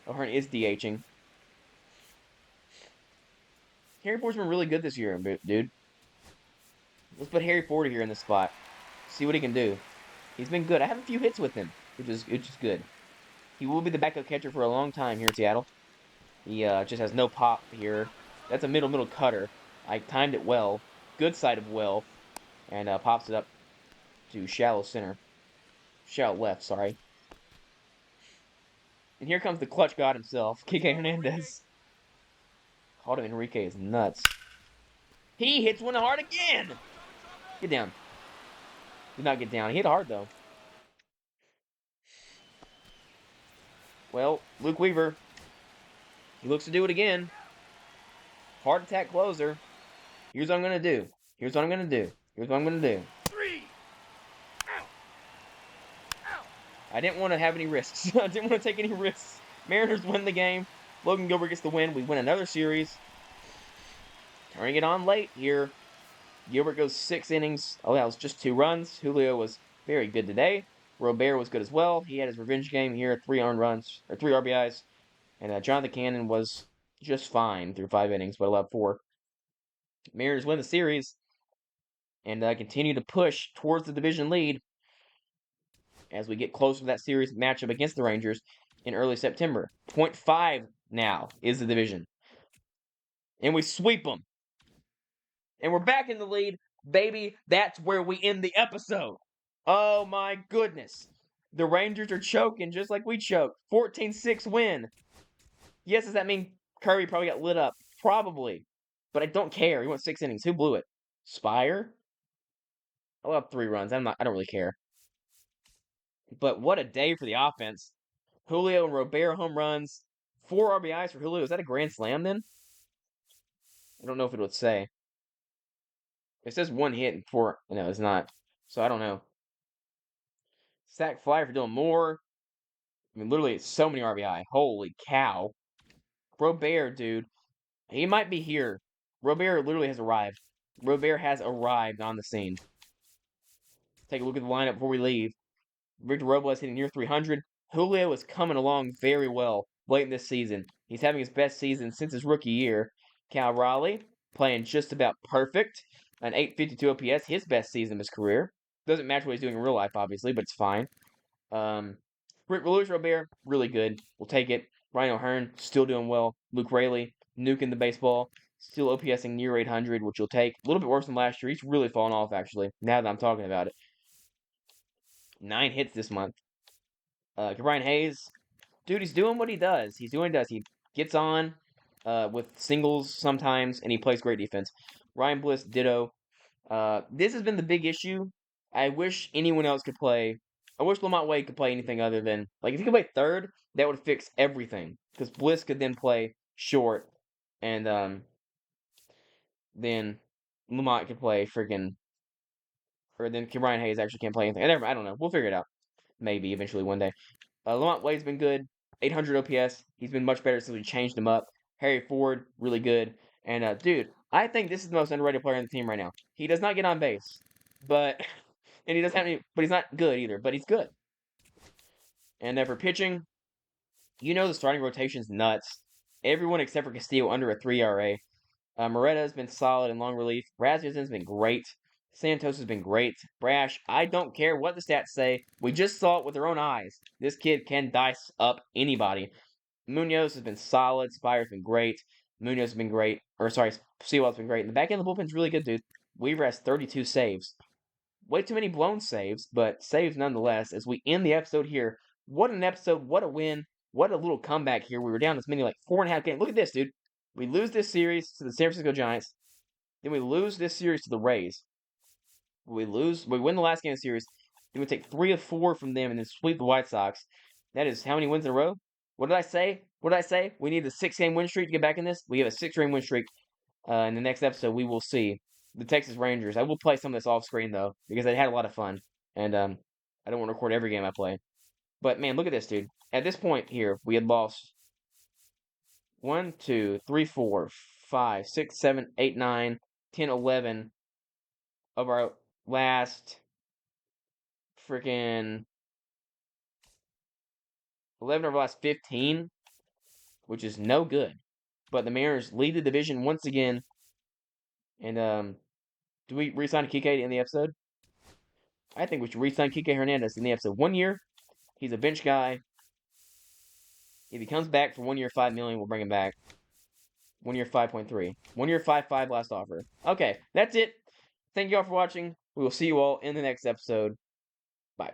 O'Hearn is DHing. Harry Ford's been really good this year, dude. Let's put Harry Ford here in this spot. See what he can do. He's been good. I have a few hits with him, which is good. He will be the backup catcher for a long time here in Seattle. He just has no pop here. That's a middle cutter. I timed it well. Good side of well. And pops it up to shallow center. Shallow left, sorry. And here comes the clutch god himself, Kike Hernandez. Called him Enrique is nuts. He hits one hard again! Get down. Did not get down. He hit hard, though. Well, Luke Weaver. He looks to do it again. Heart attack closer. Here's what I'm going to do. Here's what I'm going to do. Here's what I'm going to do. 3. I didn't want to have any risks. I didn't want to take any risks. Mariners win the game. Logan Gilbert gets the win. We win another series. Turning it on late here. Gilbert goes 6 innings. Oh, that was just 2 runs. Julio was very good today. Robert was good as well. He had his revenge game here, 3 earned runs, or 3 RBIs. And Jonathan Cannon was just fine through 5 innings, but allowed 4. Mariners win the series and continue to push towards the division lead as we get closer to that series matchup against the Rangers in early September. 0.5 now is the division. And we sweep them. And we're back in the lead. Baby, that's where we end the episode. Oh my goodness. The Rangers are choking just like we choked. 14-6 win. Yes, does that mean Kirby probably got lit up? Probably. But I don't care. He went 6 innings. Who blew it? Spire? I'll have 3 runs. I don't really care. But what a day for the offense. Julio and Robert home runs. 4 RBIs for Julio. Is that a grand slam then? I don't know if it would say. It says 1 hit and 4. No, it's not. So I don't know. Sack fly for Dylan Moore. I mean, literally, it's so many RBI. Holy cow. Robert, dude. He might be here. Robert literally has arrived. Robert has arrived on the scene. Take a look at the lineup before we leave. Victor Robles hitting near 300. Julio is coming along very well late in this season. He's having his best season since his rookie year. Cal Raleigh playing just about perfect. An 852 OPS, his best season of his career. Doesn't match what he's doing in real life, obviously, but it's fine. Luis Robert, really good. We'll take it. Ryan O'Hearn, still doing well. Luke Raley, nuking the baseball. Still OPSing near 800, which you'll take. A little bit worse than last year. He's really fallen off, actually, now that I'm talking about it. 9 hits this month. Brian Hayes, dude, he's doing what he does. He's doing what he does. He gets on with singles sometimes, and he plays great defense. Ryan Bliss, ditto. This has been the big issue. I wish anyone else could play. I wish Lamont Wade could play anything other than, like, if he could play third, that would fix everything. Because Bliss could then play short, and then Lamont could play freaking, or then Ryan Hayes actually can't play anything. I don't know. We'll figure it out. Maybe eventually one day. Lamont Wade's been good. 800 OPS. He's been much better since we changed him up. Harry Ford, really good. And, dude, I think this is the most underrated player on the team right now. He does not get on base, but, and he doesn't have any, but he's not good either, but he's good. And for pitching, you know the starting rotation's nuts. Everyone except for Castillo under a 3 ERA. Moretta's been solid in long relief. Rasmussen's been great. Santos has been great. Brash, I don't care what the stats say. We just saw it with our own eyes. This kid can dice up anybody. Munoz has been solid. Spire's been great. Munoz has been great. Sewell's been great. And the back end of the bullpen's really good, dude. Weaver has 32 saves. Way too many blown saves, but saves nonetheless. As we end the episode here, what an episode. What a win. What a little comeback here. We were down as many, like 4.5 games. Look at this, dude. We lose this series to the San Francisco Giants. Then we lose this series to the Rays. We win the last game of the series. Then we take 3 of 4 from them and then sweep the White Sox. That is how many wins in a row? What did I say? We need a 6-game win streak to get back in this. We have a 6-game win streak. In the next episode, we will see the Texas Rangers. I will play some of this off screen though, because I had a lot of fun. And I don't want to record every game I play. But man, look at this, dude. At this point here, we had lost 1, 2, 3, 4, 5, 6, 7, 8, 9, 10, 11 of our last freaking 11 of our last 15, which is no good. But the Mariners lead the division once again. And do we re-sign Kike in the episode? I think we should re-sign Kike Hernandez in the episode. 1 year. He's a bench guy. If he comes back for 1 year, $5 million, we'll bring him back. 1 year, 5.3. 1 year, 5.5 last offer. Okay, that's it. Thank you all for watching. We will see you all in the next episode. Bye.